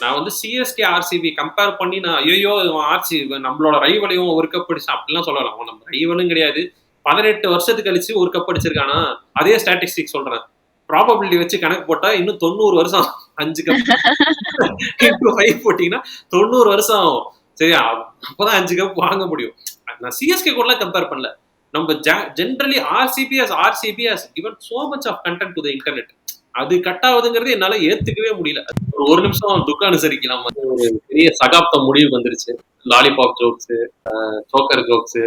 நான் வந்து CSK RCB compare பண்ணி நான் ஐயோ நம்மளோட ரைவலையும் ஒரு கப் அடிச்சு அப்படிலாம் சொல்லலாம். அவன் நம்ம ரைவலும் கிடையாது. 18 வருஷத்துக்கு கழிச்சு ஒரு கப் அடிச்சிருக்கானா, அதே ஸ்டாட்டிஸ்டிக் சொல்றேன். ப்ராபபிலிட்டி வச்சு கணக்கு போட்டா இன்னும் 90 வருஷம் 5 கப் இன்டூ 5 போட்டீங்கன்னா 90 வருஷம் ஆகும். சரி, அப்பதான் 5 கப் வாங்க முடியும். நான் சிஎஸ்கே கூட கம்பேர் பண்ணல. நம்ம generally RCB has given so much of content to the internet. அது கட் ஆகுதுங்கிறது என்னால ஏத்துக்கவே முடியல. ஒரு நிமிஷம் துக்கம் அனுசரிக்கலாம். ஒரு பெரிய சகாப்தம் முடிவுக்கு வந்துருச்சு. லாலிபாப் ஜோக்ஸ், சோக்கர் ஜோக்ஸ்,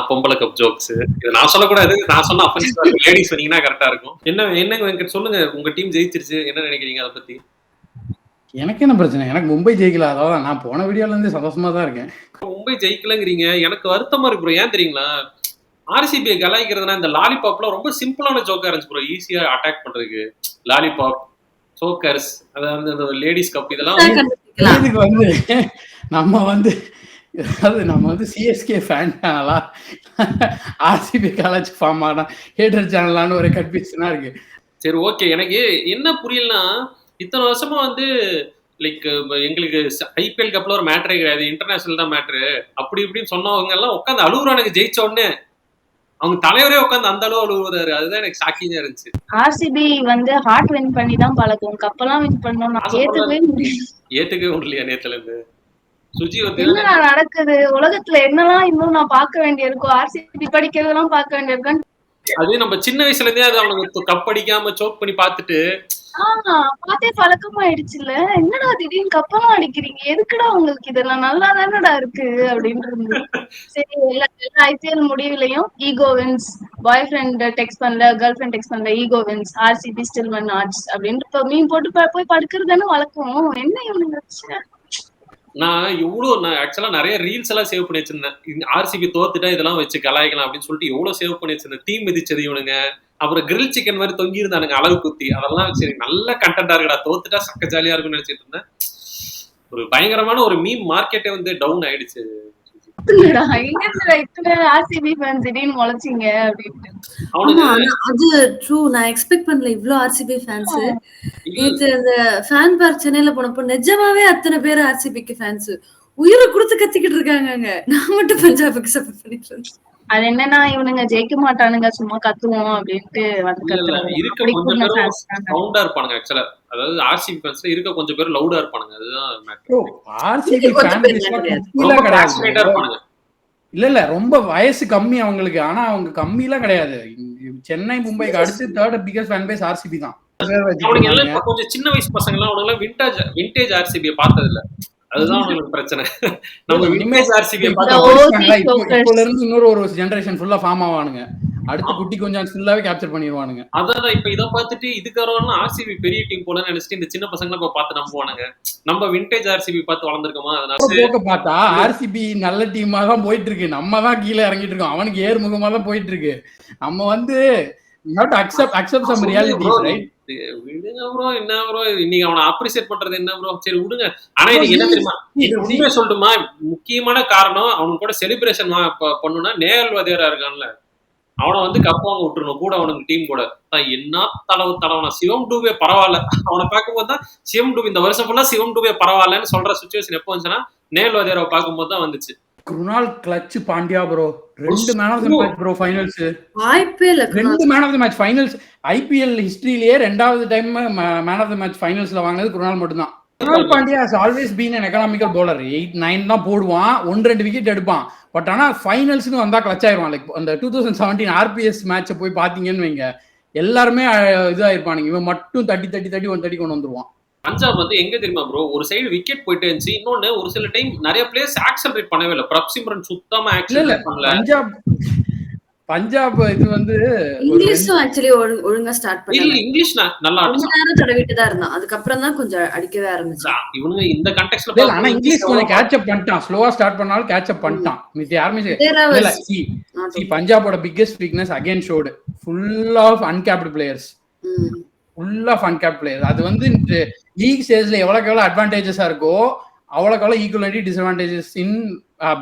பொம்பளை கப் ஜோக்ஸ். இது நான் சொல்லக்கூடாது. நான் சொன்ன அஃபென்சிவா இருக்கு. லேடிஸ் சொன்னீங்கன்னா கரெக்டா இருக்கும். என்னங்க வெங்கட் சொல்லுங்க, உங்க டீம் ஜெயிச்சிருச்சு, என்ன நினைக்கிறீங்க அதை பத்தி? எனக்கு என்ன பிரச்சனை? எனக்கு மும்பை ஜெயிக்கல. அதாவது நான் போன வீடியோல இருந்து சந்தோஷமா தான் இருக்கேன். மும்பை ஜெயிக்கலங்கிறீங்க, எனக்கு வருத்தமா இருக்கு ப்ரோ. ஏன் தெரியுங்களா? ஆர்சிபியை கலாய்க்கிறதுனா இந்த லாலிபாப்லாம் ரொம்ப சிம்பிளான ஜோக்கா இருந்துச்சு ப்ரோ. ஈஸியா அட்டாக் பண்றதுக்கு. லாலிபாப், சோக்கர்ஸ், அதாவது இந்த லேடிஸ் கப் இதெல்லாம் இதுக்கு வந்து நம்ம வந்து சிஎஸ்கே ஃபேன் சேனலா ஆர்சிபி காலேஜ் ஃபார்ம் ஆனா ஹேட்டர் சேனலான்னு ஒரு கன்ஃபியூஷனா இருக்கு. சரி, ஓகே. எனக்கு என்ன புரியலன்னா, இத்தனை வருஷமா வந்து லைக் எங்களுக்கு ஐபிஎல் கப்ல ஒரு மேட்டரே கிடையாது, இன்டர்நேஷனல் தான் மேட்ரு அப்படி இப்படின்னு சொன்னவங்க எல்லாம் உட்காந்து அழுகுறானுங்க ஜெயிச்ச உடனே. அவங்க தலைவரே உட்காந்து அந்த அளவு அழுகுறாரு. அதுதான் எனக்கு ஷாக்கிங்கா இருந்துச்சு. ஆர்சிபி வந்து ஹார்ட் வின் பண்ணி தான் பழக்கம். கப்பெல்லாம் வின் பண்ணணும் ஏத்துக்கவே முடியலையா நேத்துல இருந்து? சுஜி வந்து என்ன நடக்குது உலகத்துல, என்னெல்லாம் இன்னும் நான் பார்க்க வேண்டியிருக்கும். ஆர்சிபி படிக்கிறதெல்லாம் பார்க்க வேண்டியிருக்கேன். அது நம்ம சின்ன வயசுல இருந்தே அது அவனுக்கு கப் அடிக்காம சோக் பண்ணி பார்த்துட்டு பார்த்தே பழக்கமாயிடுச்சுல்ல. என்னடா திடீர்னு கப்பெல்லாம் அடிக்கிறீங்க, எதுக்குடா உங்களுக்கு இதெல்லாம், நல்லா தானடா இருக்கு அப்படின்னு. சரி, எல்லா ஐபிஎல் முடிவுலயும் ego wins, boy friend text பண்ணல, கேர்ள் ஃப்ரெண்ட் டெக்ஸ்ட் பண்ணல, ego wins, RCB still won hearts அப்படின்னு மீன் போட்டு போய் படுக்கிறது தானே வழக்கம். என்ன இவனுங்க? நான் ஆக்சுவலா நிறைய ரீல்ஸ் எல்லாம் சேவ் பண்ணி வச்சிருந்தேன். ஆர்சிபி தோத்துட்டா இதெல்லாம் வச்சு கலாய்க்கலாம் அப்படின்னு சொல்லிட்டு எவ்வளவு சேவ் பண்ணி வச்சிருந்தேன். டீம் மிதிச்சது இவனுங்க, அப்புறம் கிரில் சிக்கன் மாதிரி தொங்கி இருந்தானுங்க அளவு குத்தி. அதெல்லாம் சரி நல்ல கண்டென்ட்டா இருக்குடா, தோத்துட்டா சக்க ஜாலியா இருக்கும்னு நினைச்சிட்டு இருந்தேன். ஒரு பயங்கரமான ஒரு மீம் மார்க்கெட்டே வந்து டவுன் ஆயிடுச்சு. சென்னையில போனப்போ நிஜமாவே அத்தனை பேர் ஆர்சிபிக்கு ஃபேன்ஸ் உயிரை கொடுத்து கத்திக்கிட்டு இருக்காங்க. நான் மட்டும் பஞ்சாபுக்கு சப்போர்ட் பண்ணிட்டு இருந்தேன். அது என்னன்னா இவனுங்க ஜெயிக்க மாட்டானுங்க, சும்மா கத்துவோம் அப்படின்ட்டு லவுடா இருப்பானுங்க. ஆக்சுவலா அதாவது ஆர்சிபி ஃபேன்ஸ்ல இருக்க கொஞ்சம் பேர் லவுடா இருப்பானுங்க. அதுதான் ஆர்சிபி இருப்பானுங்க. இல்ல ரொம்ப வயசு கம்மி அவங்களுக்கு. ஆனா அவங்க கம்மி எல்லாம் கிடையாது. சென்னை மும்பைக்கு அடுத்து third biggest fan base RCB தான். கொஞ்சம் சின்ன வயசு பசங்க எல்லாம் அவனுங்க விண்டேஜ் ஆர்சிபியை பார்த்தது இல்ல. அதுதான் உங்களுக்கு பிரச்சனை. நம்ம விண்டேஜ் ஆர்சிபியை இப்போல இருந்து இன்னொரு ஒரு ஜெனரேஷன் ஃபுல்லா ஃபார்ம் ஆவானுங்க. அடுத்து குட்டி கொஞ்சம் ஃபுல்லாவே கேப்சர் பண்ணிடுவானுங்க. அதான் இப்ப இதை பார்த்துட்டு இதுக்காரவங்க ஆர்சிபி பெரிய டீம் போலன்னு நினைச்சிட்டு இந்த சின்ன பசங்களை இப்ப பார்த்து நம்புவானுங்க. நம்ம விண்டேஜ் ஆர்சிபி பார்த்து வளர்ந்துருக்கோமா? அதனால பார்த்தா ஆர்சிபி நல்ல டீமா தான் போயிட்டு இருக்கு. நம்ம தான் கீழே இறங்கிட்டு இருக்கோம். அவனுக்கு ஏறுமுகமா தான் போயிட்டு இருக்கு. நம்ம வந்து அக்செப்ட் சம் ரியாலிட்டிஸ், ரைட்? விடுங்க ப்ரோ, என்ன ப்ரோ இன்னைக்கு அவனை அப்ரிசியேட் பண்றது என்ன ப்ரோ? சரி விடுங்க. ஆனா இன்னைக்கு என்ன தெரியுமா, உண்மையை சொல்லட்டுமா, முக்கியமான காரணம் அவனுக்கு கூட செலிப்ரேஷன் பண்ணுனா நேயல் வதியாரா இருக்கான்ல, அவனை வந்து கப் வாங்க விட்டுருணும் கூட அவனுக்கு டீம் கூட. என்ன தலைவனா சிவம் டூபே பரவாயில்ல. அவனை பார்க்கும்போது தான் சிவம் டூபே இந்த வருஷம் ஃபுல்லா சிவம் டூபே பரவாயில்லன்னு சொல்ற சிச்சுவேஷன் எப்போ வந்துச்சுன்னா நேயல் வதியாராவை பார்க்கும்போது தான் வந்துச்சு. Krunal clutch Pandya bro 2 man of the match bro. Finals IPL 2 man of the match finals. IPL ஹிஸ்டரியிலேயே 2வது time man of the match ஃபைனல்ஸ்ல வாங்கினது குருணால் மட்டும் தான். Krunal Pandya has always been an economical bowler. 8-9 தான் போடுவான், 1-2 விக்கெட் எடுப்பான். பட் ஆனா ஃபைனல்ஸ்னு வந்தா கிளட்ச் ஆயிருவான். லைக் அந்த 2017 ஆர்பிஎஸ் மேட்சை போய் பாத்தீங்கன்னு வைங்க, எல்லாருமே இதாயிருப்பானுங்க. இவன் மட்டும் தட்டி 130 கொண்டு வந்துருவான். பஞ்சாப் வந்து எங்க தெரியுமா ப்ரோ, ஒரு சைடு விக்கெட் போயிட்டு இருந்துச்சு, இன்னொன்னு ஒரு சில டைம் நிறைய பிளேயர்ஸ் ஆக்சலரேட் பண்ணவே இல்லை. பிரப்சிம்ரன் சுத்தமா ஆக்சலரேட் பண்ணல. பஞ்சாப் இது வந்து இங்கிலீஷும் ஆக்சுவலி ஒழுங்கா ஸ்டார்ட் பண்ணல. இல்ல இங்கிலீஷ் நல்லா கொஞ்ச நேரம் தடவிட்டு தான் இருந்தான். அதுக்கு அப்புறம் தான் கொஞ்சம் அடிக்கவே ஆரம்பிச்சான். இவனுங்க இந்த கான்டெக்ஸ்ட்ல ஆனா இங்கிலீஷ் கொஞ்சம் கேட்ச் அப் பண்ணிட்டான். ஸ்லோவா ஸ்டார்ட் பண்ணாலும் கேட்ச் அப் பண்ணிட்டான். மித்த யாருமே இல்ல. பஞ்சாபோட biggest weakness again showed full of uncapped players. Full of uncapped players. அது வந்து லீக் ஸ்டேஜ்ல எவ்வளவுக்கு எவ்வளவு அட்வான்டேஜஸா இருக்கோ அவ்வளவுக்கு எவ்வளவு equally disadvantages in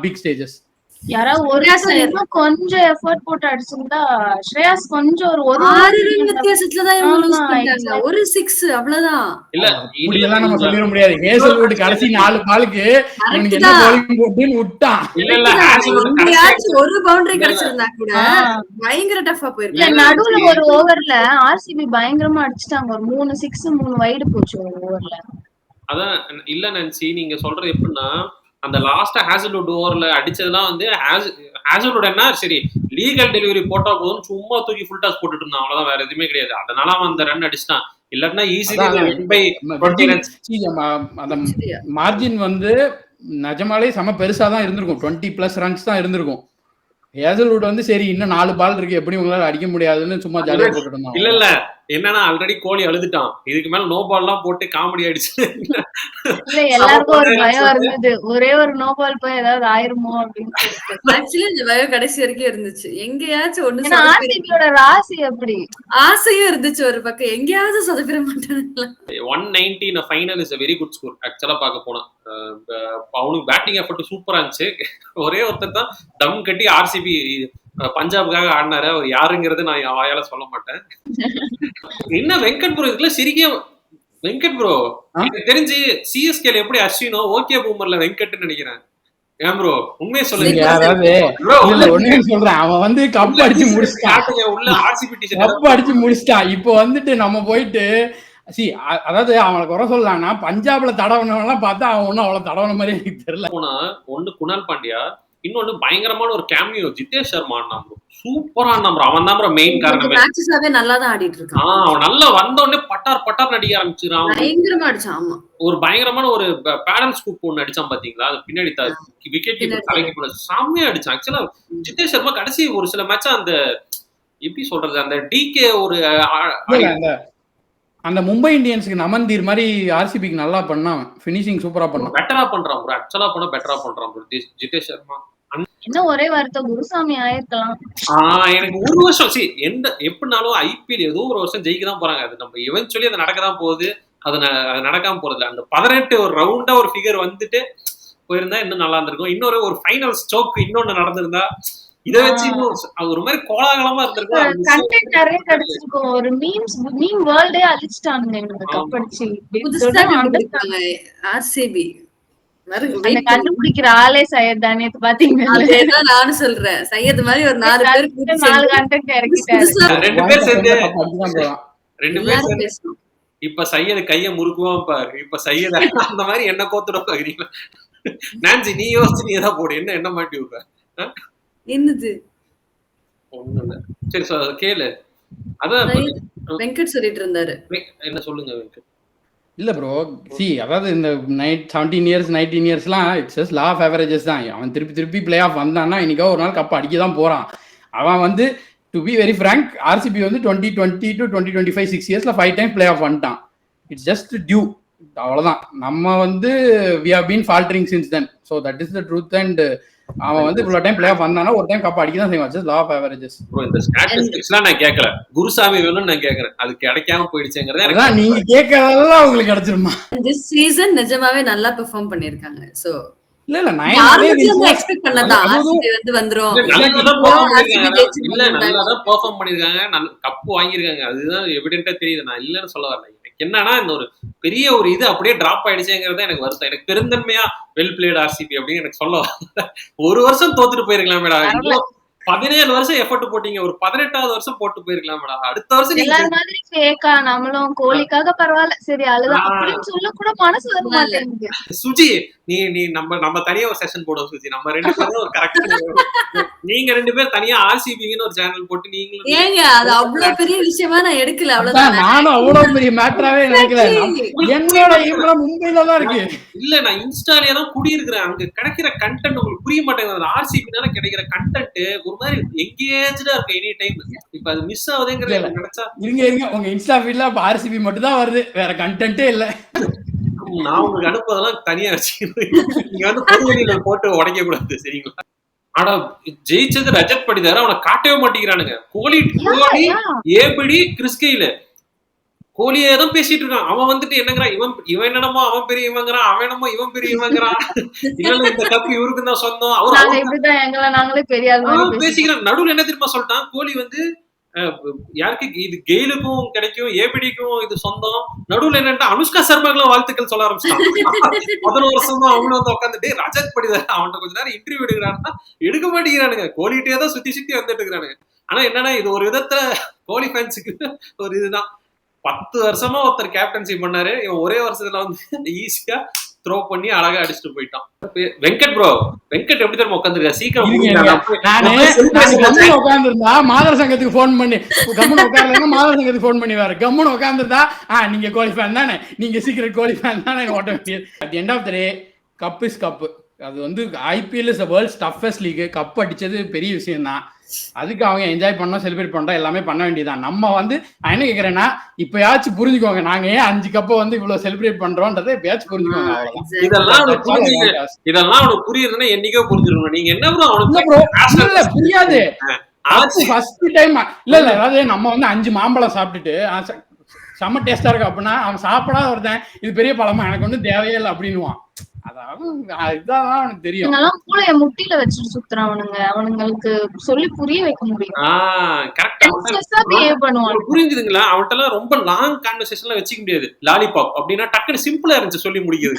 big stages. யாராவது ஒரு இன்னும் கொஞ்சம் எஃபர்ட் போட்டு அடிச்சிருந்தா ஸ்ரேயாஸ் கொஞ்சம் ஒரு 6 ரன் வித்தியாசத்துலதான் இவங்க லூஸ் பண்ணிட்டாங்க. ஒரு 6 அவ்வளவுதான். இல்ல இப்படியெல்லாம் நம்ம சொல்லிட முடியாது. ஹேசல்வுட் கடைசி 4 பாலுக்கு இவனுக்கு என்ன bowling போட்டுன்னு விட்டான். இல்ல எங்கேயாச்சும் ஒரு பவுண்டரி கிடைச்சிருந்தா கூட பயங்கர டஃபா போயிருக்கு. நடுவுல ஒரு ஓவர்ல ஆர்சிபி பயங்கரமா அடிச்சுட்டாங்க. ஒரு 3 6 3 வைடு போச்சு ஒரு ஓவர்ல. அதான் இல்ல நினைச்சு நீங்க சொல்றது எப்படின்னா அந்த லாஸ்டா ஹேசல்வுட் ஓவர்ல அடிச்சதெல்லாம் வந்து ஹேசல்வுட் என்ன சரி லீகல் டெலிவரி போட்டா போதும் சும்மா தூக்கி ஃபுல் டாஸ் போட்டுட்டு இருந்தான். அவ்வளவுதான், வேற எதுவுமே கிடையாது. அதனால அவன் அந்த ரன் அடிச்சிட்டான். இல்லன்னா மார்ஜின் வந்து நிஜமாலே செம பெருசா தான் இருந்திருக்கும். 20+ ரன்ஸ் தான் இருந்திருக்கும். ஹேசல்வுட் வந்து சரி இன்னும் 4 பால் இருக்கு, எப்படி உங்களால அடிக்க முடியாதுன்னு சும்மா ஜாலியா போட்டுட்டு இருந்தான். இல்ல என்னன்னா ஆல்ரெடி கோலி அழுதுட்டான். இதுக்கு மேல நோ பால் எல்லாம் போட்டு காமெடி ஆயிடுச்சு. இல்ல எல்லாருக்கும் ஒரு பயம் இருந்தது, ஒரே ஒரு நோ பால் போய் ஏதாவது ஆயிருமோ அப்படின்னு. ஆக்சுவலி இந்த பயம் கடைசி வரைக்கும் இருந்துச்சு. எங்கேயாச்சும் ஒண்ணு ஆர்சிபியோட ராசி அப்படி ஆசையும் இருந்துச்சு ஒரு பக்கம், எங்கேயாவது சொதப்பிட மாட்டாங்க. 190 in a final is a very good score. ஆக்சுவலா பார்க்க போனா அவனுக்கு பேட்டிங் எஃபர்ட் சூப்பரா இருந்துச்சு. ஒரே ஒருத்தர் தான் டம் கட்டி ஆர்சிபி பஞ்சாபுக்காக ஆடினாரு. அவர் யாருங்கிறது நான் வாயால சொல்ல மாட்டேன். என்ன வெங்கட் ப்ரோ இதுக்குள்ள சிரிக்க வெங்கட் ப்ரோ எனக்கு தெரிஞ்சு சிஎஸ்கேல எப்படி அஸ்வினோ ஓகே பூமர்ல வெங்கட்னு நினைக்கிறேன். ஏன் ப்ரோ உண்மையை சொல்லுங்க. சொல்றேன் அவன் வந்து கப் அடிச்சு முடிச்சிட்டான். உள்ள ஆர்சிபி கப் அடிச்சு முடிச்சிட்டான். இப்போ வந்துட்டு நம்ம போயிட்டு அதாவது அவனை குறை சொல்லலாம்னா பஞ்சாப்ல தடவனவெல்லாம் பார்த்தா அவன் ஒன்னும் அவ்வளவு தடவன மாதிரி எனக்கு தெரியல. போனா ஒண்ணு குணால் பாண்டியா, இன்னொன்னு பயங்கரமான ஒரு கேமியோ ஜிதேஷ் சர்மா ஆடினான் ப்ரோ. சூப்பரா ஆடினான் ப்ரோ. அவன் தான் ப்ரோ மெயின் காரணம். மேட்சஸாவே நல்லா தான் ஆடிட்டு இருக்கான். அவன் நல்லா வந்த உடனே பட்டார் நடிக்க ஆரம்பிச்சிரான். பயங்கரமா அடிச்சான். ஆமா ஒரு பயங்கரமான ஒரு பேடல் ஸ்கூப் ஒன்னு அடிச்சான் பாத்தீங்களா? அது பின்னாடி விக்கெட் கீப்பர் தலைக்கு போல செம்மையா அடிச்சான். ஆக்சுவலா ஜிதேஷ் சர்மா கடைசி ஒரு சில மேட்சா அந்த எப்படி சொல்றது அந்த டிகே ஒரு அந்த மும்பை இந்தியன்ஸ்க்கு நமந்தீர் மாதிரி ஆர்சிபிக்கு நல்லா பண்ணான். ஃபினிஷிங் சூப்பரா பண்ணான். பெட்டரா பண்றான் ப்ரோ. ஆக்சுவலா பண்ண பெட்டரா பண்றான் ப்ரோ ஜிதேஷ் சர்மா. இன்னும் ஒரே வார்த்தை குருசாமி ஆயிருக்கலாம். எனக்கு ஒரு வருஷம் எப்படினாலும் ஐபிஎல் ஏதோ ஒரு வருஷம் ஜெயிக்க தான் போறாங்க. அது நம்ம எவென்ச்சுவலி அது நடக்கதான் போகுது. அது நடக்காம போறது. அந்த 18 ஒரு ரவுண்டா ஒரு ஃபிகர் வந்துட்டு போயிருந்தா இன்னும் நல்லா இருந்திருக்கும். இன்னொரு ஒரு ஃபைனல் ஸ்ட்ரோக் இன்னொன்னு நடந்திருந்தா இதை வச்சு ஒரு மாதிரி கோலாகலமா இருந்திருக்கும். கண்டென்ட் நிறைய கிடைச்சிருக்கும். ஒரு மீம் வேர்ல்டே அழிச்சிட்டானுங்க இந்த கப் அடிச்சு. புதுசா கண்டுபிடிப்பாங்க ஆர்சிபி. கண்டுபிடிக்கிற ஆளே சையத் தானே பாத்தீங்கன்னா. அதேதான் நானும் சொல்றேன். சையத் மாதிரி ஒரு 4 பேர் 4 கண்டென்ட் இறக்கிட்டாரு. 2 பேர் சேர்ந்து இப்ப சையது கைய முறுக்குவான் பாரு. இப்ப சையத் அந்த மாதிரி என்ன கோத்துட பாக்குறீங்களா? நான்சி நீ யோசிச்சு நீ ஏதாவது போடு. என்ன மாட்டி விடுற என்னது ஒண்ணு இல்ல. சரி கேளு. அதான் வெங்கட் சொல்லிட்டு இருந்தாரு. என்ன சொல்லுங்க வெங்கட். இல்ல ப்ரோ அதாவது இந்த 17 இயர்ஸ் 19 இயர்ஸ்லாம் it's just law of averages தான். அவன் திருப்பி பிளே ஆஃப் வந்தான்னா இன்னைக்கோ ஒரு நாள் கப் அடிக்க தான் போறான். அவன் வந்து to be very frank RCB வந்து 2020 to 2025 6 இயர்ஸ்ல 5 டைம் பிளே ஆஃப் வந்துட்டான். இட்ஸ் ஜஸ்ட் டியூ, அவ்வளவுதான். நம்ம வந்து we have been faltering since then, so that is the truth. And அவன் வந்து இவ்வளவு டைம் பிளே ஆஃப் வந்தானா ஒரு டைம் கப் அடிக்க தான் செய்வான். Just law of averages. Bro இந்த ஸ்டாட்டிஸ்டிக்ஸ்லாம் நான் கேட்கல. குருசாமி வேணும்னு நான் கேக்குறேன். அது கிடைக்காம போயிடுச்சுங்கறத அதான் நீங்க கேட்கறதெல்லாம் உங்களுக்கு கிடைச்சிருமா? this season நிஜமாவே நல்லா பெர்ஃபார்ம் பண்ணிருக்காங்க. சோ இல்ல நான் எக்ஸ்பெக்ட் பண்ணதா ஆர்சிபி வந்து வந்துரும். நல்லா பெர்ஃபார்ம் பண்ணிருக்காங்க. கப் வாங்கிருக்காங்க. அதுதான் எவிடென்ட்டா தெரியுது. நான் இல்லன்னு சொல்ல வரல. என்னன்னா இந்த ஒரு பெரிய ஒரு இது அப்படியே டிராப் ஆயிடுச்சுங்கிறது எனக்கு வருத்தம். எனக்கு பெருந்தன்மையா வெல் பிளேட் ஆர்சிபி அப்படின்னு எனக்கு சொல்ல ஒரு வருஷம் தோத்துட்டு போயிருக்கலாம் மேடம். 17 வருஷம் எஃபர்ட் போட்டீங்க, ஒரு 18வது வருஷம் போட்டு போயிருக்கலாம் மேடம். அடுத்த வருஷம் எல்லாரும் மாதிரி ஃபேக்கா நம்மளும் கோலிக்காக பரவாயில்ல சரி அழுதான் அப்படின்னு சொல்ல கூட மனசு வர மாட்டேங்குது. சுஜி நீ நம்ம தனியா ஒரு செஷன் போடுவோம் சுஜி. நம்ம 2 பேரும் ஒரு கரெக்ட் நீங்க 2 பேர் தனியா ஆர்சிபின்னு ஒரு சேனல் போட்டு நீங்களும் ஏங்க அது அவ்வளவு பெரிய விஷயமா நான் எடுக்கல. அவ்வளவுதான். நானும் அவ்வளவு பெரிய மேட்டராவே நினைக்கல. என்னோட இவ்வளவு மும்பைல தான் இருக்கு. இல்ல நான் இன்ஸ்டாலே தான் குடி இருக்கிறேன். அங்க கிடைக்கிற கண்டென்ட் உங்களுக்கு புரிய மாட்டேங்குது. ஆர்சிபினால கிடைக்கிற கண்டென்ட் ஒரு மாதிரி எங்கேஜ்டா இருக்கு எனி டைம். இப்ப அது மிஸ் ஆகுதுங்கிறது நினைச்சா இருங்க உங்க இன்ஸ்டா ஃபீட்ல ஆர்சிபி மட்டும் தான் வருது, வேற கண்டென்ட்டே இல்ல. நான் உங்களுக்கு அனுப்புறதெல்லாம் தனியா வச்சுக்கிறேன். நீங்க வந்து பொருளிகள் போட்டு உடைக்க கூடாது சரிங்களா? ஆனா ஜெயிச்சது ரஜத் படிதார். அவனை காட்டவே மாட்டேங்கிறானுங்க. கோலி ஏபிடி கிறிஸ்கெயில கோலியே தான் பேசிட்டு இருக்கான். அவன் வந்துட்டு என்னங்கிறான், இவன் என்னமோ அவன் பெரிய இவங்கிறான், அவன் என்னமோ இவன் பெரிய இவங்கிறான். இல்ல இந்த கப்பு இவருக்கு தான் சொந்தம். நாங்க இப்படிதான் எங்களை நாங்களே பெரிய ஆள் மாதிரி பேசிக்கிறான். நடுவுல என்ன தெரியுமா சொல்லிட்டான், கோலி வந்து யாருக்கு இது கெயிலுக்கும் கிடைக்கும், ஏபிடிக்கும் இது சொந்தம். நடுவுல என்னன்னா அனுஷ்கா சர்மாக்கெல்லாம் வாழ்த்துக்கள் சொல்ல ஆரம்பிச்சிட்டான். 11 வருஷமா அவங்களும் வந்து உட்காந்துட்டு ரஜத் படிதார் அவன்கிட்ட கொஞ்ச நேரம் இன்டர்வியூ எடுக்கிறான்னா எடுக்க மாட்டேங்கிறானுங்க. கோலிகிட்டே தான் சுத்தி சுத்தி வந்துட்டு இருக்கிறானுங்க. ஆனா என்னன்னா இது ஒரு விதத்துல கோலி ஃபேன்ஸுக்கு ஒரு இதுதான். 10 வருஷமா ஒருத்தர் கேப்டன்சி பண்ணாரு, இவன் ஒரே வருஷத்துல வந்து ஈஸியா த்ரோ பண்ணி அழகா அடிச்சுட்டு போயிட்டான். வெங்கட் ப்ரோ, வெங்கட் எப்படி தெரியுமா உட்காந்துருக்கா, சீக்கிரம் உட்காந்துருந்தா மாதர் சங்கத்துக்கு போன் பண்ணி கம்முன்னு உட்கார்ந்து மாதர் சங்கத்துக்கு போன் பண்ணி வேற கம்முன்னு உட்காந்துருந்தா நீங்க கோலி ஃபேன் தானே, நீங்க சீக்கிரம் கோலி ஃபேன் தானே ஓட்ட வேண்டியது. At end of the day cup is cup. அது வந்து IPL is world's toughest league. Cup அடிச்சது பெரிய விஷயம் தான். அதுக்கு அவங்க என்ஜாய் பண்ணோம், செலிப்ரேட் பண்றோம், எல்லாமே பண்ண வேண்டியதான். நம்ம வந்து நான் என்ன கேக்குறேன்னா, இப்பயாச்சும் புரிஞ்சுக்கோங்க, நாங்க ஏன் 5 கப்பை வந்து இவ்வளவு செலிப்ரேட் பண்றோம்ன்றதை இப்பயாச்சும் புரிஞ்சுக்கோங்க. இதெல்லாம் அவனுக்கு புரியுதுன்னா என்னைக்கோ புரிஞ்சிருக்கணும். நீங்க என்ன ப்ரோ அவனுக்கு புரியாது. ஃபர்ஸ்ட் டைம் இல்ல அதாவது நம்ம வந்து 5 மாம்பழம் சாப்பிட்டுட்டு செம்ம டேஸ்டா இருக்கு அப்படின்னா அவன் சாப்பிடாத ஒருத்தன் இது பெரிய பழமா எனக்கு வந்து தேவையே இல்லை அப்படின்னுவான். தெரியும். முட்டில வச்சுட்டு சுத்துறானுங்க, அவனுங்களுக்கு சொல்லி புரிய வைக்க முடியும். புரிஞ்சுதுங்களா? அவன்கிட்ட ரொம்ப லாங் கான்வர்சேஷன்லாம் வச்சுக்க முடியாது. லாலிபாப் அப்படின்னா டக்குனு சிம்பிளா இருந்துச்சு சொல்லி முடிக்கிறது.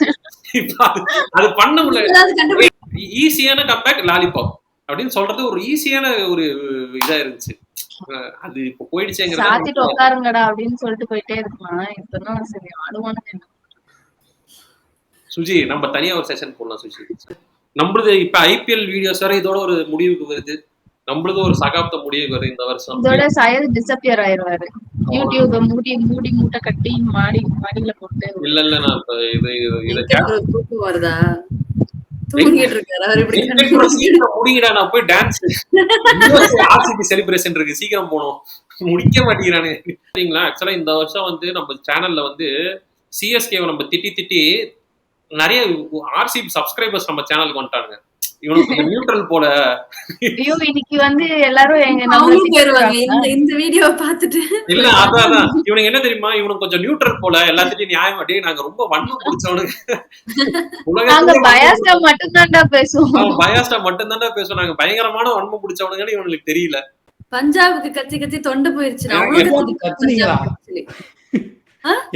அது பண்ண முடியல. ஈஸியான கம்பேக் லாலிபாப் அப்படின்னு சொல்றது ஒரு ஈஸியான ஒரு இதா இருந்துச்சு. அது இப்ப போயிடுச்சுங்கிறது சாத்திட்டு உட்காருங்கடா அப்படின்னு சொல்லிட்டு போயிட்டே இருக்கலாம். இப்பதான் சரி ஆடுவானு. சுஜி நம்ம தனியா ஒரு செஷன் போடலாம் சுஜி. நம்மளது இப்ப ஐபிஎல் வீடியோஸ் வர இதோட ஒரு முடிவுக்கு வருது. நம்மளது ஒரு சகாப்த முடிவுக்கு வருது இந்த வருஷம். இதோட சயது டிஸப்பியர் ஆயிருவாரு. யூடியூப் மூடி மூட்டை கட்டி மாடியில போட்டு. இல்ல நான் இப்ப இது தூக்கம் வருதா தூங்கிட்டு இருக்காரு. முடிங்கடா, நான் போய் டான்ஸ் ஆர்சிபி செலிப்ரேஷன் இருக்கு, சீக்கிரம் போனோம், முடிக்க மாட்டேங்கிறானு. சரிங்களா? ஆக்சுவலா இந்த வருஷம் வந்து நம்ம சேனல்ல வந்து சிஎஸ்கேவை நம்ம திட்டி நிறைய ஆர்சிபி சப்ஸ்கிரைபர்ஸ் நம்ம சேனலுக்கு வந்துட்டானுங்க. இவனுக்கு நியூட்ரல் போல. ஐயோ இன்னைக்கு வந்து எல்லாரும் இந்த வீடியோ பார்த்துட்டு இல்ல அதான் இவனுக்கு என்ன தெரியுமா, இவனுக்கு கொஞ்சம் நியூட்ரல் போல, எல்லாத்துக்கும் நியாயம் அடி நாங்க ரொம்ப வன்மம் பிடிச்சவனுங்க. பயாஸ்டா மட்டும்தான்டா பேசுவோம், பயாஸ்டா மட்டும்தான்டா பேசுவோம், நாங்க பயங்கரமான வன்மம் பிடிச்சவனுங்கன்னு இவனுக்கு தெரியல. பஞ்சாபுக்கு கத்தி தொண்டை போயிருச்சு.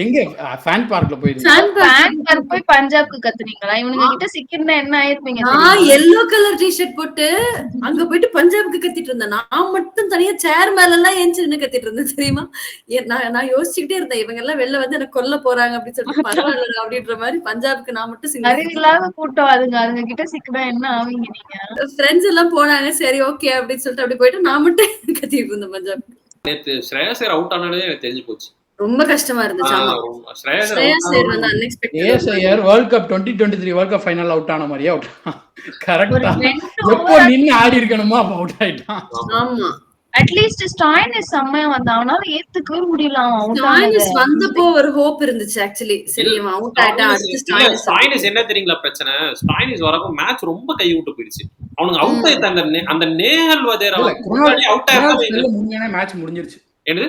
எங்க ஃபேன் பார்க்ல போய் பஞ்சாப்க்கு கத்துனீங்களா? இவனுங்க கிட்ட சிக்கினா என்ன ஆயிருப்பீங்க? நான் எல்லோ கலர் டி-ஷர்ட் போட்டு அங்க போயிட்டு பஞ்சாப்க்கு கத்திட்டு இருந்தேன். நான் மட்டும் தனியா சேர் மேல எல்லாம் ஏஞ்சி நின்னு கத்திட்டு இருந்தேன் தெரியுமா? நான் யோசிச்சுக்கிட்டே இருந்தேன், இவங்க எல்லாம் வெளில வந்து என்ன கொல்ல போறாங்க அப்படின்னு சொல்லிட்டு பரவாயில்ல அப்படின்ற மாதிரி பஞ்சாப்க்கு நான் மட்டும் அறிவில்லாத கூட்டம். அதுங்க கிட்ட சிக்கினா என்ன ஆவீங்க நீங்க? ஃப்ரெண்ட்ஸ் எல்லாம் போனாங்க, சரி ஓகே அப்படின்னு சொல்லிட்டு அப்படி போயிட்டு நான் மட்டும் கத்திட்டு இருந்தேன் பஞ்சாப். நேத்து ஸ்ரேயஸ் ஐயர் அவுட் ஆனாலே எனக்கு தெரிஞ்சு போச்சு. ரொம்ப கஷ்டமா இருந்துச்சு. World cup 2023 world cup final out ஆன மாதிரியே அவுட். கரெக்ட்டா எப்போ நின்னு ஆடி இருக்கணுமோ அப்ப அவுட் ஆயிட்டான். ஆமா, அட்லீஸ்ட் ஸ்டாயினிஸ் செம்மையா வந்தான், அவனால ஏத்துக்கவே முடியல. ஸ்டாயினிஸ் வந்தப்போ ஒரு ஹோப் இருந்துச்சு ஆக்சுவலி. சரி அவன் அவுட் ஆயிட்டான். ஸ்டாயினிஸ் என்ன தெரியுங்களா பிரச்சனை, ஸ்டாயினிஸ் வரப்போ மேட்ச் ரொம்ப கை விட்டு போயிடுச்சு. அவனுக்கு அவுட் ஆயிட்டாங்க. அந்த நேஹல் வதேரா அவுட் ஆயிட்டாங்க. முன்னாடியே மேட்ச் முடிஞ்சிருச்சு.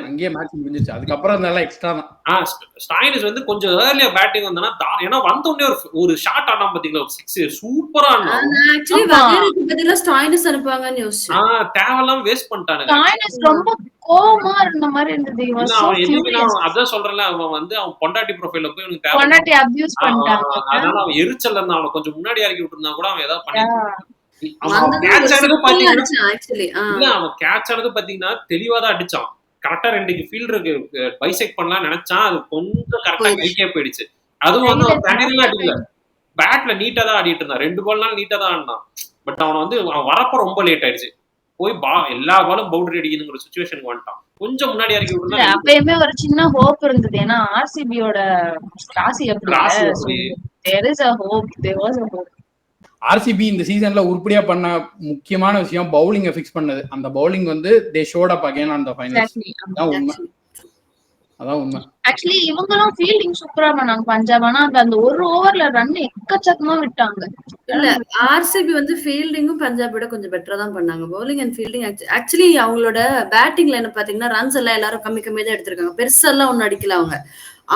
அங்கேயே மேட்ச் முடிஞ்சிருச்சு. அதுக்கப்புறம் அதெல்லாம் எக்ஸ்ட்ரா தான். ஸ்டாயினிஸ் வந்து கொஞ்சம் ஏர்லியா பேட்டிங் வந்தானா, ஏன்னா வந்த உடனே ஒரு ஷாட் ஆனா பாத்தீங்களா, 6 சூப்பரா ஆனா. ஆக்சுவலி வதேருக்கு பதிலா ஸ்டாயினிஸ் அனுப்புவாங்கன்னு யோசிச்சேன். தேவலாம் வேஸ்ட் பண்ணிட்டானுங்க. ஸ்டாயினிஸ் ரொம்ப கோவமா இருந்த மாதிரி இருந்தது. அதான் சொல்றேன்ல, அவன் வந்து அவன் பொண்டாட்டி ப்ரொஃபைல்ல போய் அவனுக்கு பொண்டாட்டி அபியூஸ் பண்ணிட்டாங்க. அதனால அவன் எரிச்சல்ல இருந்தான். அவனை கொஞ்சம் முன்னாடி இறக்கி விட்டுருந்தா கூட அவன் ஏதாவது பண்ணிருப்பான். அவன் கேட்ச் ஆனது பாத்தீங்கன்னா தெளிவாதான் அடிச்சான். கரெக்டா 2 ஃபீல்டருக்கு பைசெக்ட் பண்ணலாம் நினைச்சான், அது கொஞ்சம் கரெக்டா கைக்கே போயிடுச்சு. அதுவும் வந்து அவன் தனியா அடிக்கல, பேட்ல நீட்டா தான் ஆடிட்டு இருந்தான். 2 பால்னாலும் நீட்டா தான் ஆடினான். பட் அவன் வந்து அவன் வரப்ப ரொம்ப லேட் ஆயிடுச்சு. போய் எல்லா பாலும் பவுண்டரி அடிக்கணுங்கிற சிச்சுவேஷனுக்கு வந்துட்டான். கொஞ்சம் முன்னாடி இறக்கி விட்டுனா அப்பயுமே ஒரு சின்ன ஹோப் இருந்தது. ஏன்னா ஆர்சிபியோட ராசி அப்படி there is a hope, there was a hope. RCB இந்த சீசன்ல உருப்படியா பண்ண முக்கியமான விஷயம் பவுலிங்கை ஃபிக்ஸ் பண்ணது. அந்த பவுலிங் வந்து they showed up again on the finals. தான் உண்மை. அதான் உண்மை. ஆக்சுவலி இவங்களும் ஃபீல்டிங் சூப்பரா பண்ணாங்க பஞ்சாப். ஆனா அந்த ஒரு ஓவர்ல ரன் எக்கச்சக்கமா விட்டாங்க. இல்ல ஆர்சிபி வந்து ஃபீல்டிங்கும் பஞ்சாபோட கொஞ்சம் பெட்டரா தான் பண்ணாங்க. பவுலிங் அண்ட் ஃபீல்டிங் ஆக்சுவலி அவங்களோட பேட்டிங்ல என்ன பாத்தீங்கன்னா ரன்ஸ் எல்லாம் எல்லாரும் கம்மி கம்மியா தான் எடுத்திருக்காங்க. பெருசெல்லாம் ஒன்னும் அடிக்கல அவங்க.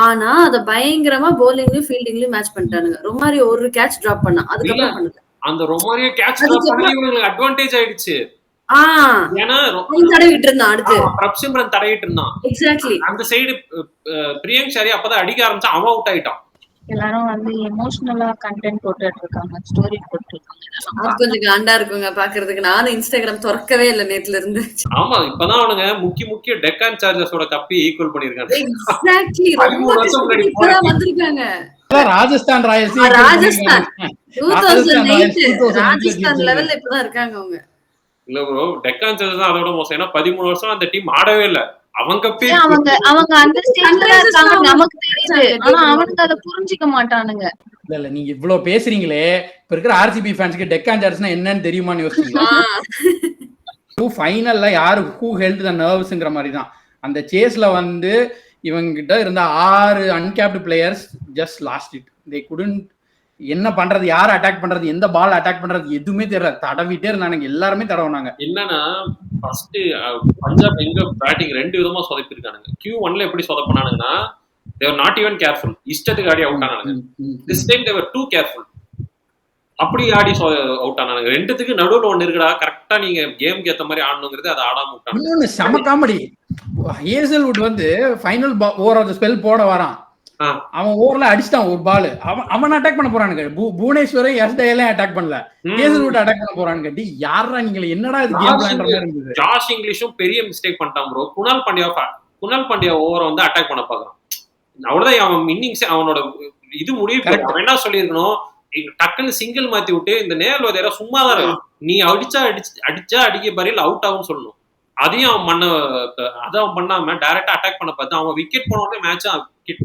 ஆனா அத பயங்கரமா பவுலிங்லயும் ஃபீல்டிங்லயும் மேட்ச் பண்ணிட்டானுங்க. ரொமாரியோ ஒரு கேட்ச் டிராப் பண்ணா, அதுக்கப்புறம் பண்ணல. அந்த ரொமாரியோ கேட்ச் டிராப் பண்ணி இவங்களுக்கு அட்வான்டேஜ் ஆயிடுச்சு. ஏன்னா தடவிட்டு இருந்தான், அடுத்து பிரப் சிம்ரன் தடவிட்டு இருந்தான். எக்ஸாக்ட்லி அந்த சைடு பிரியங்க் ஷாரி அப்பதான் அடிக்க ஆரம்பிச்சா, அவன் அவுட் ஆயிட்டான். எல்லாரும் வந்து எமோஷனலா கண்டென்ட் போட்டுட்டு இருக்காங்க, ஸ்டோரி போட்டு இருக்காங்க. அது கொஞ்சம் காண்டா இருக்குங்க பாக்குறதுக்கு. நானும் இன்ஸ்டாகிராம் திறக்கவே இல்ல நேத்துல இருந்து. ஆமா, இப்பதான் அவனுங்க முக்கிய டெக்கான் சார்ஜர்ஸோட கப்பி ஈக்குவல் பண்ணிருக்காங்க. எக்ஸாக்ட்லி ரொம்ப இப்பதான் வந்திருக்காங்க. ராஜஸ்தான் ராயல்ஸ் ராஜஸ்தான் 2008 ராஜஸ்தான் லெவல்ல இப்பதான் இருக்காங்க அவங்க. இல்ல ப்ரோ, டெக்கான் சார்ஜர்ஸ் தான் அதோட மோசம். ஏன்னா 13 வருஷம் அந்த டீம் ஆடவே இல்ல. அவங்க கப்பி அவங்க அந்த ஸ்டேஜ்ல இருக்காங்க நமக்கு தெரியுது. ஆனா அவனுக்கு அதை புரிஞ்சிக்க மாட்டானுங்க. இல்ல நீங்க இவ்வளவு பேசுறீங்களே, இப்ப இருக்கிற ஆர்சிபி ஃபேன்ஸ்க்கு டெக்கான் சார்ஜர்ஸ்னா என்னன்னு தெரியுமான்னு யோசிச்சீங்களா? ஃபைனல்ல யாரு ஹூ ஹெல்ட் த நர்வ்ஸ்ங்கிற மாதிரி தான். அந்த சேஸ்ல வந்து இவங்க கிட்ட இருந்த 6 uncapped players just lost it. They couldn't என்ன பண்றது, யார் அட்டாக் பண்றது, எந்த பால் அட்டாக் பண்றது எதுவுமே தெரியல. தடவிட்டே இருந்தானுங்க, எல்லாருமே தடவுனாங்க. என்னன்னா ஃபர்ஸ்ட் பஞ்சாப் எங்க பேட்டிங் 2 விதமா சொதப்பிருக்கானுங்க. Q1ல எப்படி சொதப்பினானுங்கன்னா, they were not even careful. இஷ்டத்துக்கு ஆடி out ஆனானுங்க. This time they were too careful. அப்படி ஆடி அவுட் ஆனானுங்க. ரெண்டுத்துக்கு நடுவுல ஒண்ணு இருக்குடா, கரெக்டா நீங்க கேம்க்கு ஏத்த மாதிரி ஆடணுங்கிறது அதை ஆடாம விட்டாங்க. இன்னொன்னு செம காமெடி, ஹேசல்வுட் வந்து final over of the spell போட வரான். அவன் ஓவர்ல அடிச்சிட்டான் ஒரு பால். அவன் அட்டாக் பண்ண போறானுங்க. புவனேஸ்வரை எஸ்டேலையும் அட்டாக் பண்ணல, ஹேசல்வுட் அட்டாக் பண்ண போறானுங்க. டி யாரா நீங்க, என்னடா இது கேம் பிளான் மாதிரி இருந்தது. ஜாஷ் இங்கிலீஷும் பெரிய மிஸ்டேக் பண்ணிட்டான் ப்ரோ. குணால் பாண்டியா ஓவரை வந்து அட்டாக் பண்ண பாக்குறான். அவ்வளவுதான் அவன் இன்னிங்ஸ், அவனோட இது முடிவு. அவன் என்ன சொல்லியிருக்கணும், டக்குன்னு சிங்கிள் மாத்தி விட்டு இந்த நேரில் வேற சும்மா தான் இருக்கான், நீ அடிச்சா அடிக்க பதில் அவுட் ஆகும்னு சொல்லணும். அதையும் அவன் பண்ணாம டைரக்டா அட்டாக் பண்ண பார்த்து அவன் விக்கெட் போன உடனே மேட்ச்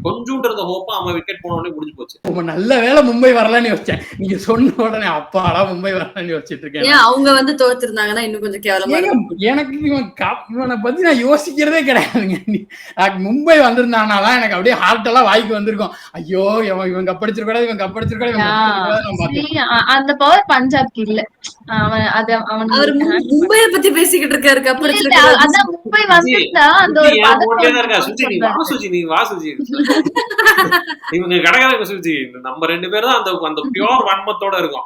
கொஞ்சம் இருந்த ஹோப்பா அவன் விக்கெட் போன உடனே முடிஞ்சு போச்சு. நல்ல வேலை மும்பை வரலன்னு யோசிச்சேன். நீங்க சொன்ன உடனே அப்பாடா மும்பை வரலன்னு யோசிச்சுட்டு இருக்கேன். அவங்க வந்து தோத்துருந்தாங்கன்னா இன்னும் கொஞ்சம் கேவலமா இருக்கும். எனக்கு இவனை பத்தி நான் யோசிக்கிறதே கிடையாதுங்க. மும்பை வந்திருந்தானாதான் எனக்கு அப்படியே ஹார்ட் எல்லாம் வாய்க்கு வந்திருக்கும். ஐயோ இவன் கப்படிச்சிருக்கூடாது, இவன் கப்படிச்சிருக்கூடாது. அந்த பவர் பஞ்சாப்க்கு இல்ல. அவர் மும்பையை பத்தி பேசிக்கிட்டு இருக்காரு. அதான் மும்பை வந்திருந்தா அந்த ஒரு இவங்க கடற்கரை சுஜி நம்ம 2 பேரும் தான் அந்த பியூர் வன்மத்தோட இருக்கும்.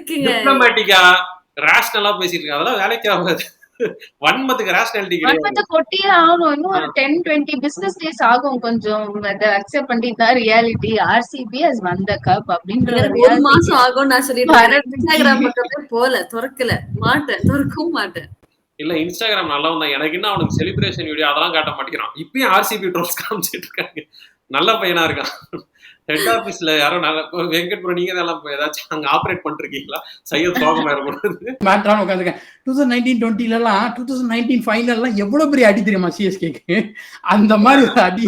டிப்ளமேட்டிக்கா ரேஷனலா பேசிட்டு இருக்காங்க. அதெல்லாம் வேலைக்கு ஆகாது. வன்மத்துக்கு ரேஷனாலிட்டி கிடையாது. கொட்டியே ஆகும். இன்னும் ஒரு 10-20 பிசினஸ் டேஸ் ஆகும் கொஞ்சம் அதை அக்செப்ட் பண்ணிட்டா reality. RCB has one the cup அப்படின்ற ஒரு மாசம் ஆகும். நான் சொல்லிட்டேன் இன்ஸ்டாகிராம் பக்கமே போல, திறக்கல மாட்டேன், திறக்கவும் மாட்டேன். இல்ல இன்ஸ்டாகிராம் நல்லா வந்தா எனக்கு என்ன அவனுக்கு செலிப்ரேஷன் வீடியோ அதெல்லாம் காட்ட மாட்டேங்கிறான். இப்பயும் ஆர்சிபி ட்ரோல்ஸ் காமிச்சிட்டு இருக்காங்க. நல்ல பையனா இருக்கான். ஹெட் ஆபீஸ்ல யாரோ நல்ல வெங்கட்புரம், நீங்க எல்லாம் ஏதாச்சும் அங்க ஆபரேட் பண்ணிருக்கீங்களா? சையத் சோகம் ஆயிரக்கூடாது. 2019-20 எல்லாம் 2019 ஃபைனல்லாம் எவ்வளவு பெரிய அடி தெரியுமா சிஎஸ்கேக்கு? அந்த மாதிரி அடி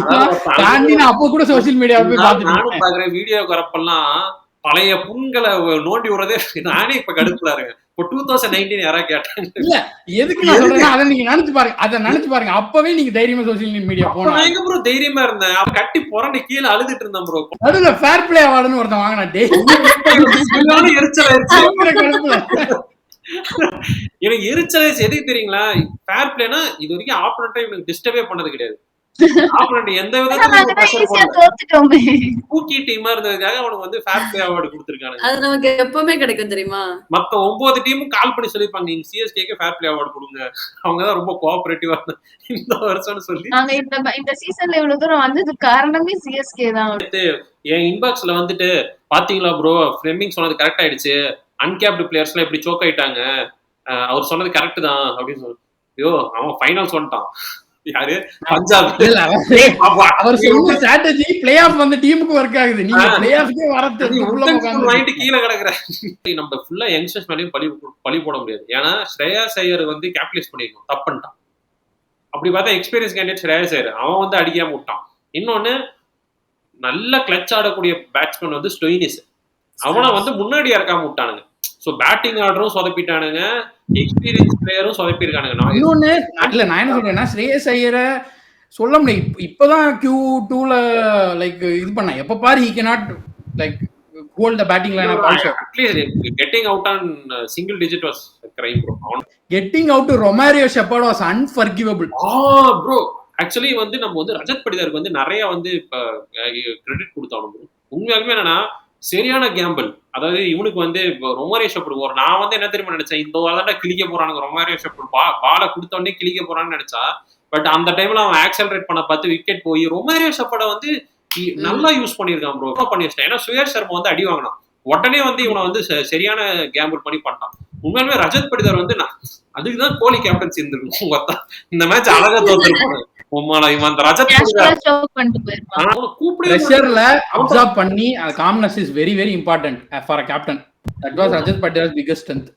தாண்டி நான் அப்போ கூட சோசியல் மீடியாவை போய் நானும் பாக்குறேன். வீடியோ வரப்பெல்லாம் பழைய புண்களை நோண்டி விடுறதே நானே இப்ப கடுப்புல இருக்கேன். இப்போ 2019 யாரா கேட்டாங்க. இல்ல எதுக்கு நான் சொல்றேன்னா அதை நீங்க நினைச்சு பாருங்க. அப்பவே நீங்க தைரியமா சோசியல் மீடியா போனா எங்க ப்ரோ தைரியமா இருந்தேன். அவன் கட்டி புரண்டு கீழே அழுதுட்டு இருந்தான் ப்ரோ. நடுவுல ஃபேர் பிளே அவார்டுன்னு ஒருத்தன் வாங்கினா எனக்கு எரிச்சல் எதுக்கு தெரியுங்களா? ஃபேர் பிளேனா இது வரைக்கும் ஆப்போனன்ட்டை இவனுக்கு டிஸ்டர்பே பண்ணது கிடையாது. எந்த கூக்கி டீமா இருந்ததுக்காக அவனுக்கு வந்து ஃபேர் பிளே அவார்டு கொடுத்திருக்காங்க. அது நமக்கு எப்பவுமே கிடைக்கும் தெரியுமா? மத்த 9 டீமும் கால் பண்ணி சொல்லிருப்பாங்க, நீங்க சிஎஸ்கேக்கு ஃபேர் பிளே அவார்டு கொடுங்க, அவங்கதான் ரொம்ப கோஆபரேட்டிவா இந்த வருஷம்னு சொல்லி. நாங்க இந்த சீசன்ல இவ்வளவு தூரம் வந்ததுக்கு காரணமே சிஎஸ்கே தான். என் இன்பாக்ஸ்ல வந்துட்டு பாத்தீங்களா ப்ரோ, ஃப்ளெமிங் சொன்னது கரெக்ட் ஆயிடுச்சு, அன்கேப்டு பிளேயர்ஸ் எல்லாம் இப்படி சோக் ஆயிட்டாங்க, அவர் சொன்னது கரெக்ட் தான் அப்படின்னு சொல்லி. ஐயோ அவன் ஃபைனல் சொல்லிட்டான். யாரு? பஞ்சாப். அவர் சொன்ன ஸ்ட்ராட்டஜி பிளே ஆஃப் வந்து டீமுக்கு வொர்க் ஆகுது. நீங்க பிளே ஆஃப்க்கே வரது வாங்கிட்டு கீழ கிடக்குற. நம்ம ஃபுல்லா யங்ஸ்டர்ஸ் மேலயும் பழி போட முடியாது. ஏன்னா ஸ்ரேயாஸ் ஐயர் வந்து கேபிடலைஸ் பண்ணிருக்கோம், தப்பு பண்ணிட்டான். அப்படி பார்த்தா எக்ஸ்பீரியன்ஸ் கேண்டிடேட் ஸ்ரேயாஸ் ஐயர், அவன் வந்து அடிக்காம விட்டான். இன்னொன்னு நல்ல கிளட்ச் ஆடக்கூடிய பேட்ஸ்மேன் வந்து ஸ்டோயினிஸ், அவனை வந்து முன்னாடி இறக்காம விட்டானுங்க. சோ பேட்டிங் ஆர்டரும் சொதப்பிட்டானுங்க, எக்ஸ்பீரியன்ஸ் பிளேயரும் சொதப்பிருக்கானுங்க. இன்னொன்னு இல்ல நான் என்ன சொல்றேன்னா, ஸ்ரேயஸ் ஐயரை சொல்ல முடியும். இப்பதான் Q2ல லைக் இது பண்ண எப்ப பாரு he cannot like hold the batting lineup also. Getting out on single digit was a crime, bro. Getting out to Romario Shepherd was unforgivable. Bro, actually வந்து நம்ம வந்து ரஜத் படிதாருக்கு வந்து நிறைய வந்து இப்ப கிரெடிட் கொடுத்தாலும் bro. உண்மையாலுமே என்னன்னா சரியான கேம்பிள். அதாவது இவனுக்கு வந்து ரொமாரியோ ஷெப்பர்ட் போற நான் வந்து என்ன தெரியுமா நினைச்சேன், இந்த வாரம் தான் கிழிக்க போறானுங்க ரொமாரியோ ஷெப்பர்ட் பாலை கொடுத்த உடனே கிழிக்க போறான்னு நினைச்சா, பட் அந்த டைம்ல அவன் ஆக்சலரேட் பண்ண பார்த்து விக்கெட் போய் ரொமாரியோ ஷெப்பர்டை வந்து நல்லா யூஸ் பண்ணியிருக்கான் ப்ரோ. பண்ணி வச்சிட்டேன். ஏன்னா சுயேஷ் சர்மா வந்து அடி வாங்கினான், உடனே வந்து இவனை வந்து சரியான கேம்பிள் பண்ணி பண்ணிட்டான். உண்மையாலுமே ரஜத் படிதார் வந்து அதுக்குதான் கோலி கேப்டன்சி இருந்திருக்கும். இந்த மேட்ச் அழகா தோத்துருப்பாங்க. பண்ணி calmness is very very important for a captain. That was Rajat Patidar's biggest strength.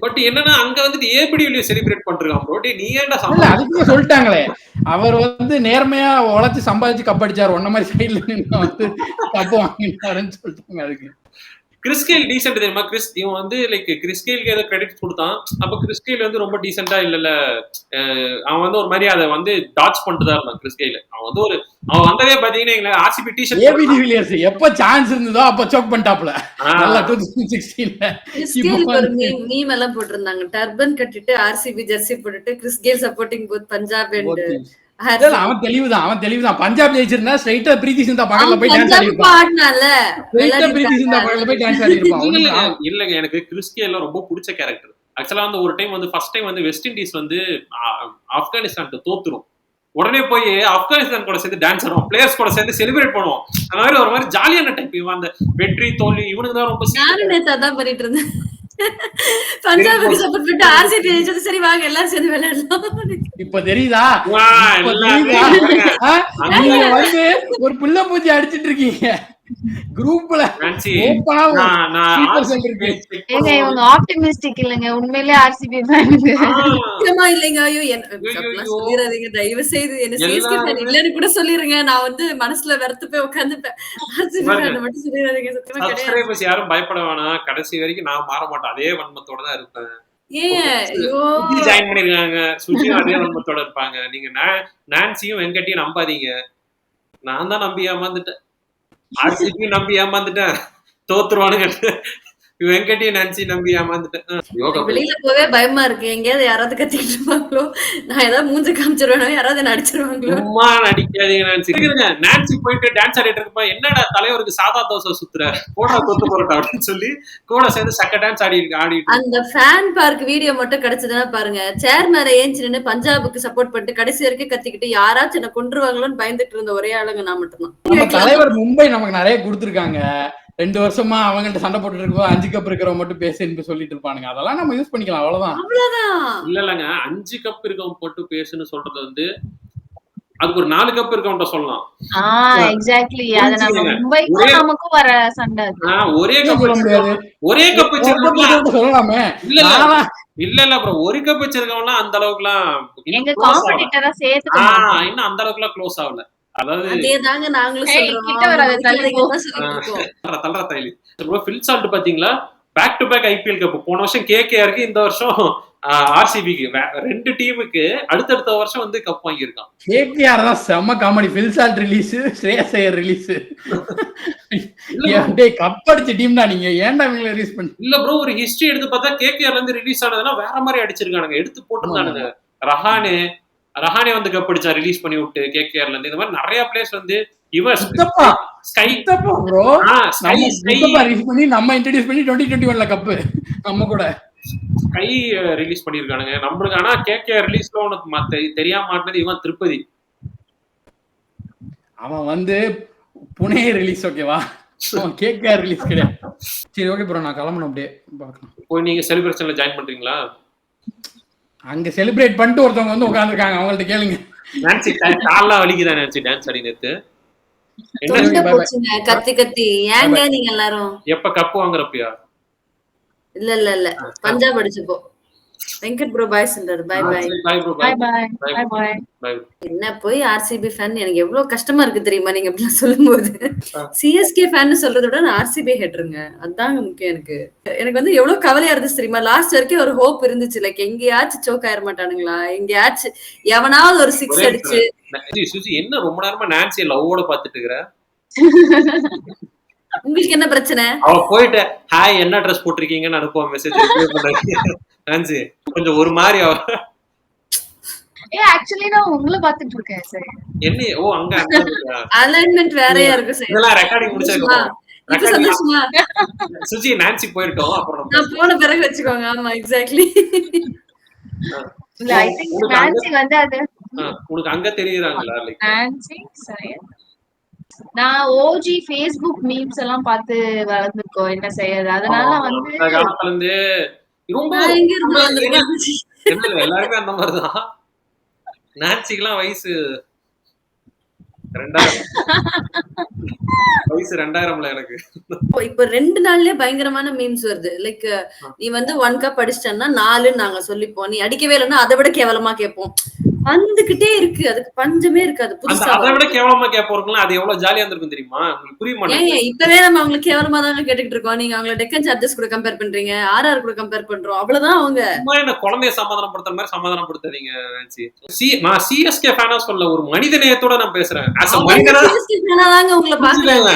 But என்னன்னா அங்க வந்து ஏபிடி செலிப்ரேட் பண்றான் ப்ரோ. நீ ஏன்டா அதுக்கு சொல்லிட்டாங்களே, அவர் வந்து நேர்மையா உழைச்சு சம்பாதிச்சு கப் அடிச்சார், ஒன்ன மாதிரி சைடுல நின்று வந்து கப் வாங்கினாருன்னு சொல்லிட்டாங்க. அதுக்கு கிறிஸ்கேல் டீசென்ட் தெரியுமா? இவன் வந்து லைக் கிறிஸ்கேலுக்கு ஏதோ கிரெடிட் கொடுத்தான். அப்ப கிறிஸ்கேல் வந்து ரொம்ப டீசென்டா இல்ல, அவன் வந்து ஒரு மாதிரி அதை வந்து டாட்ச் பண்ணிட்டு தான் இருந்தான். கிறிஸ்கேல் அவன் வந்ததே பாத்தீங்கன்னா ஆர்சிபி டீஷர்ட் ஏபி டிவிலியர்ஸ் எப்ப சான்ஸ் இருந்ததோ அப்ப சோக் பண்ணிட்டாப்ல. நல்லா 2016ல ஒரு மீம் எல்லாம் போட்டிருந்தாங்க, டர்பன் கட்டிட்டு ஆர்சிபி ஜெர்சி போட்டுட்டு கிறிஸ்கேல் சப்போர்ட்டிங் போத் பஞ்சாப் அண்ட் அவன் தெளிவுதான். பஞ்சாப் ஜெயிச்சிருந்தா ஸ்ட்ரைட்டா பிரீத்தி சிந்தா பக்கத்துல போய் டான்ஸ் ஆடி இருப்பான். இல்லங்க, எனக்கு கிறிஸ்கேல்ல ரொம்ப பிடிச்ச கேரக்டர். ஆக்சுவலா வந்து ஒரு டைம் வந்து ஃபர்ஸ்ட் டைம் வந்து வெஸ்ட் இண்டீஸ் வந்து ஆப்கானிஸ்தான் தோத்துரும், உடனே போய் ஆப்கானிஸ்தான் கூட சேர்ந்து டான்ஸ் ஆடுவோம், பிளேயர்ஸ் கூட சேர்ந்து செலிப்ரேட் பண்ணுவோம். அந்த மாதிரி ஒரு மாதிரி ஜாலியான டைப். இவன் அந்த வெற்றி தோல்வி இவனுக்கு தான் ரொம்ப பண்ணிட்டு இருந்தேன். பஞ்சாபுக்கு சப்போர்ட் பண்ணிட்டு ஆர்சிபி ஜெயிச்சது சரி, வாங்க எல்லாரும் சேர்ந்து விளையாடலாம். இப்ப தெரியுதா நீங்க வந்து ஒரு புள்ள பூச்சி அடிச்சிட்டு இருக்கீங்க குரூப்ல. இவங்க ஆப்டிமிஸ்டிக் இல்லங்க, உண்மையிலேயே ஆர்சிபி ஃபேன் இல்லைங்க. ஐயோ சொல்லிடாதீங்க தயவு செய்து, என்ன சிஎஸ்கே ஃபேன் இல்லன்னு கூட சொல்லிருங்க, நான் வந்து மனசுல வெறுத்து போய் உட்கார்ந்துப்பேன். ஆர்சிபி ஃபேன் மட்டும் சொல்லிடாதீங்க, சத்தியமா கிடையாது. யாரும் பயப்பட வேணாம், கடைசி வரைக்கும் நான் மாற மாட்டேன், அதே வன்மத்தோட தான் இருப்பேன். ஜாயின் பண்ணிருக்காங்க, சுஜியும் அதே வன்மத்தோட இருப்பாங்க. நீங்க நான்சியும் வெங்கட்டியும் நம்பாதீங்க, நான் தான் நம்பி ஏமாந்துட்டேன். ஆர்சிபி நம்பி ஏமாந்துட்டேன், தோத்துருவானுங்க. வெங்கட்டி நான்சி நம்பி ஏமாந்துட்டேன். வெளியில போவே பயமா இருக்கு, எங்கேயாவது யாராவது கத்திட்டு இருப்பாங்களோ, நான் ஏதாவது மூஞ்ச காமிச்சிருவேனோ, யாராவது என்ன அடிச்சிருவாங்களோ. சும்மா நடிக்காதீங்க நான்சி. நான்சி போயிட்டு டான்ஸ் ஆடிட்டு இருப்பா, என்னடா தலைவருக்கு சாதா தோசை சுத்துற, போடா கொத்து போறட்டா அப்படின்னு சொல்லி கூட சேர்ந்து சக்க டான்ஸ் ஆடிட்டு. அந்த ஃபேன் பார்க் வீடியோ மட்டும் கிடைச்சதுன்னா பாருங்க, சேர் மேல ஏஞ்சி நின்று பஞ்சாபுக்கு சப்போர்ட் பண்ணிட்டு கடைசி வரைக்கும் கத்திக்கிட்டு யாராச்சும் என்ன கொன்றுவாங்களோன்னு பயந்துட்டு இருந்த ஒரே ஆளுங்க நான் மட்டும்தான். தலைவர் மும்பை நமக்கு நிறைய கொடுத்துருக்காங்க. 2 வருஷமா அவங்கள்ட்ட சண்டை போட்டு இருக்கோம், 5 கப் இருக்கிறவங்க மட்டும் பேசுன்னு சொல்லிட்டு இருப்பானுங்க. அதெல்லாம் நம்ம யூஸ் பண்ணிக்கலாம், அவ்வளவுதான். இல்லங்க, 5 கப் இருக்கவங்க போட்டு பேசுன்னு சொல்றது வந்து அதுக்கு ஒரு 4 கப் இருக்கவங்க சொல்லலாம். எக்ஸாக்ட்லி, அது நம்ம மும்பைக்கும் நமக்கும் வர சண்டை. ஒரே கப் சொல்லலாமே. இல்ல ப்ரோ, ஒரு கப் வச்சிருக்கவங்க அந்த அளவுக்குலாம் எங்க காம்படிட்டரா சேர்த்து இன்னும் அந்த அளவுக்குலாம் க்ளோஸ் ஆகல. அதாவது பாத்தீங்களா, back to back IPL cup. போன வருஷம் கேகேஆருக்கு, இந்த வருஷம் ஆர்சிபிக்கு, 2 டீமுக்கு அடுத்தடுத்த வருஷம் வந்து கப் வாங்கியிருக்கான். கேகேஆர் தான் செம்ம காமெடி. ஃபில்சால்ட் ரிலீஸ், ஸ்ரேயஸ் ஐயர் ரிலீஸ். கப் அடிச்ச டீம் தான் நீங்க, ஏன்டா இவங்க ரிலீஸ் பண்ணி? இல்ல ப்ரோ, ஒரு ஹிஸ்டரி எடுத்து பார்த்தா கேகேஆர்ல இருந்து ரிலீஸ் ஆனதுன்னா வேற மாதிரி அடிச்சிருக்கானுங்க, எடுத்து போட்டுருந்தானுங்க. ரஹானே வந்து கப் அடிச்சா ரிலீஸ் பண்ணி விட்டு கேகேஆர்ல இருந்து. இந்த மாதிரி நிறைய பிளேயர்ஸ் வந்து நம்ம இன்ட்ரோடியூஸ் பண்ணி 2021ல கப் நம்ம கூட ஸ்கை ரிலீஸ் பண்ணிருக்கானுங்க நம்மளுக்கு. ஆனா கேகேஆர் ரிலீஸ்ல உனக்கு தெரியாம மாட்டது இவன் திருப்பதி, அவன் வந்து புனே ரிலீஸ். ஓகேவா, கேகேஆர் ரிலீஸ் கிடையாது. சரி ஓகே ப்ரோ, நான் கிளம்பணும், அப்படியே பார்க்கலாம். போய் நீங்க செலிப்ரேஷன்ல ஜாயின் பண்றீங்களா? அங்க செலிப்ரேட் பண்ணிட்டு ஒருத்தவங்க வந்து உட்கார்ந்துருக்காங்க, அவங்கள்ட்ட கேளுங்க. நான்சி கால்லாம் வலிக்குதா நான்சி டான்ஸ் ஆடி நேத்து? கத்தி கத்தி ஏங்க நீங்க எல்லாரும் எப்ப கப் வாங்குறப்பயா? இல்ல பஞ்சாப் அடிச்சப்போ. வெங்கட் ப்ரோ பாய் சொல்றாரு. Bye bye. Bye bro, bye bye bye bye bye. Bye. என்ன போய் ஆர்சிபி ஃபேன் எனக்கு எவ்வளவு கஷ்டமா இருக்கு தெரியுமா நீங்க அப்படிலாம் சொல்லும்போது. சிஎஸ்கே ஃபேன் சொல்றதை விட நான் ஆர்சிபி ஹேட்டருங்க. அதுதாங்க முக்கியம் எனக்கு. எனக்கு வந்து எவ்வளவு கவலையா இருந்துச்சு தெரியுமா. லாஸ்ட் வரைக்கும் ஒரு ஹோப் இருந்துச்சு. லைக் எங்கேயாச்சும் சோக் ஆயிர மாட்டானுங்களா, எங்கேயாச்சும் எவனாவது ஒரு 6 அடிச்சு. சுஜி என்ன ரொம்ப நேரமா நான்சியை லவ்வோட பாத்துட்டு இருக்கிற? உங்களுக்கு என்ன பிரச்சனை? அவ போயிட்டு ஹாய் என்ன ட்ரெஸ் போட்டிருக்கீங்கன்னு அனுப்புவா மெசேஜ். நான்சி கொஞ்சம் ஒரு மாதிரி அவ ஆக்சுவலி நான் உங்களை பாத்துட்டு இருக்கேன் சார். என்ன ஓ அங்க அலைன்மெண்ட் வேறயா இருக்கு சார். இதெல்லாம் ரெக்கார்டிங் முடிச்சதுக்கு இது சந்தோஷமா? சுஜி நான்சி போயிட்டோம் அப்புறம் நான் போன பிறகு வச்சுக்கோங்க. ஆமா எக்ஸாக்ட்லி. இல்ல ஐ திங்க் நான்சி வந்து அது உங்களுக்கு அங்க தெரியுறாங்களா? லைக் நான்சி சரி. நான் ஓஜி Facebook மீம்ஸ் எல்லாம் பார்த்து வளர்ந்துருக்கோம். என்ன செய்யறது, அதனால வந்து அந்த காலத்துல இருந்து ரொம்ப நான் எங்க இருந்து வந்திருக்கேன்? என்ன எல்லாருமே அந்த மாதிரிதான். நான்சிக்கெல்லாம் வயசு 2000 வயசு 2000ல எனக்கு. இப்ப 2 நாள்லயே பயங்கரமான மீம்ஸ் வருது. லைக் நீ வந்து 1 கப் அடிச்சிட்டன்னா 4 நாங்க சொல்லிப்போம், நீ அடிக்கவே இல்லைன்னா அதை விட கேவலமா கேட்போம். வந்துகிட்டே இருக்கு, அதுக்கு பஞ்சமே இருக்காது. புதுசா அதை விட கேவலமா கேட்போம். அது எவ்வளவு ஜாலியா இருந்திருக்கும் தெரியுமா? உங்களுக்கு புரிய மாட்டேங்குது. இப்பவே நம்ம அவங்களுக்கு கேவலமா தாங்க கேட்டுட்டு இருக்கோம். நீங்க அவங்களை டெக்கன் சார்ஜஸ் கூட கம்பேர் பண்றீங்க, RR கூட கம்பேர் பண்றோம், அவ்வளவுதான். அவங்க என்ன குழந்தைய சமாதானப்படுத்துற மாதிரி சமாதானப்படுத்தாதீங்க. நான் சிஎஸ்கே ஃபேனா சொல்ல, ஒரு மனித நேயத்தோட நான் பேசுறேன். தாங்க உங்களை பாக்குறாங்க.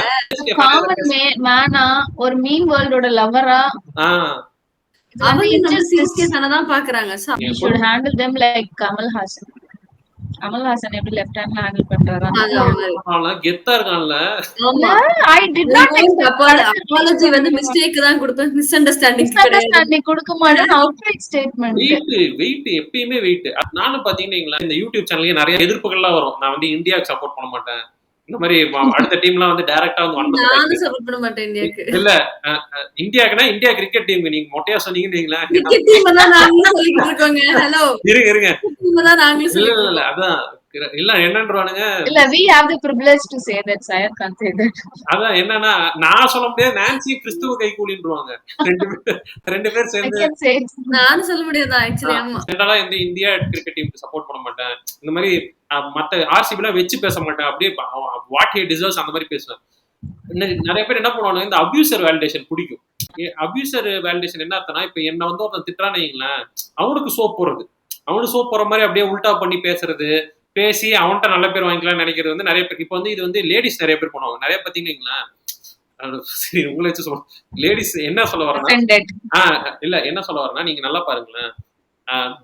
காமன் மேனா ஒரு மீம் வேர்ல்டோட லவரா அவங்க சிஎஸ்கே ஃபேனா தான் பாக்குறாங்க. You should handle them like Kamal Haasan. Kamal Haasan எப்படி லெஃப்ட் ஹேண்ட்ல ஹேண்டில் பண்றாரா? கெத்தா இருக்கான்ல. I did not apology வந்து மிஸ்டேக் தான் கொடுப்பேன், மிஸ் அண்டர்ஸ்டாண்டிங் கொடுக்க மாட்டேன். Outright statement. வெயிட் எப்பயுமே வெயிட். நானும் பாத்தீங்கன்னா இந்த யூடியூப் சேனல்ல நிறைய எதிர்ப்புகள்லாம் வரும். நான் வந்து இந்தியாவுக்கு சப்போர்ட் பண்ண மாட்டேன், இந்த மாதிரி அடுத்த டீம்லாம் வந்து டைரக்டா வந்து நானும் சப்போர்ட் பண்ண மாட்டேன் இந்தியாக்கு. இல்ல இந்தியாக்குனா இந்தியா கிரிக்கெட் டீம் நீங்க மொட்டையா சொன்னீங்கன்னு கிரிக்கெட் டீம் தான் நாங்களும் சொல்லிட்டு இருக்கோங்க. ஹலோ இருங்க டீம் தான் நாங்களும் சொல்லிட்டு. இல்ல அதான் இல்ல என்னன்றானுங்க. இல்ல we have the privilege to say that. Sayed can't say that. அதான் என்னன்னா நான் சொல்ல முடியாது, நான்சி கிறிஸ்துவ கைகூலின்றுவாங்க. ரெண்டு பேர் சேர்ந்து நானும் சொல்ல முடியாது ஆக்சுவலி. ஆமா ஜெனரலா இந்த இந்தியா கிரிக்கெட் டீமுக்கு சப்போர்ட் பண்ண மாட்டேன், இந்த மாதிரி மத்த ஆர்சிபி எல்லாம் வச்சு பேச மாட்டேன், அப்படியே வாட் ஹி டிசர்வ்ஸ் அந்த மாதிரி பேசுவேன். நிறைய பேர் என்ன பண்ணுவாங்க, இந்த அபியூசர் வேலிடேஷன் பிடிக்கும். அபியூசர் வேலிடேஷன் என்ன அர்த்தம்னா, இப்ப என்ன வந்து ஒருத்தன் திட்டுறான்னு வைங்களேன், அவனுக்கு சோப் போடுறது, அவனுக்கு சோப் போற மாதிரி அப்படியே உல்டா பண்ணி பேசுறது, பேசி அவன்கிட்ட நல்ல பேர் வாங்கிக்கலாம்னு நினைக்கிறது வந்து நிறைய பேர். இப்போ வந்து இது வந்து லேடிஸ் நிறைய பேர் பண்ணுவாங்க. நிறைய பார்த்தீங்கன்னா சரி உங்களை வச்சு சொல்லுவோம். லேடிஸ் என்ன சொல்ல வரேன்னா, இல்ல என்ன சொல்ல வரேன்னா, நீங்க நல்லா பாருங்களேன்,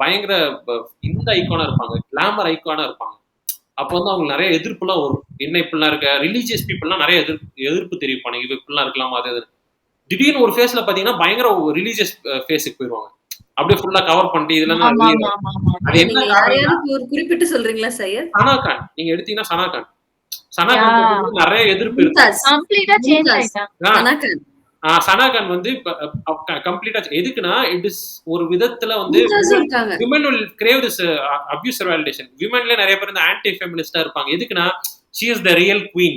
பயங்கர இந்த ஐக்கானா இருப்பாங்க, கிளாமர் ஐக்கானா இருப்பாங்க. அப்போ வந்து அவங்க நிறைய எதிர்ப்புலாம் வரும். என்ன இப்படிலாம் இருக்க, ரிலீஜியஸ் பீப்புள்லாம் நிறைய எதிர்ப்பு தெரிவிப்பாங்க, இது இப்படிலாம் இருக்கலாமா அது. திடீர்னு ஒரு ஃபேஸ்ல பாத்தீங்கன்னா பயங்கர ரிலீஜியஸ் ஃபேஸுக்கு போயிருவாங்க, அப்படியே ஃபுல்லா கவர் பண்ணிட்டு. இதெல்லாம் அது என்ன குறிப்பிட்டு சொல்றீங்களா சையத்? சனாகான் நீங்க எடுத்தீங்கன்னா சனாகான் நிறைய எதிர்ப்பு இருக்கு. சனாகான் வந்து கம்ப்ளீட்டா எதுக்குன்னா, இட் இஸ் ஒரு விதத்துல வந்து women will crave this abuser validation. விமன்ல நிறைய பேர் இந்த ஆன்டி ஃபெமினிஸ்டா இருப்பாங்க. எதுக்குன்னா, she is the real queen,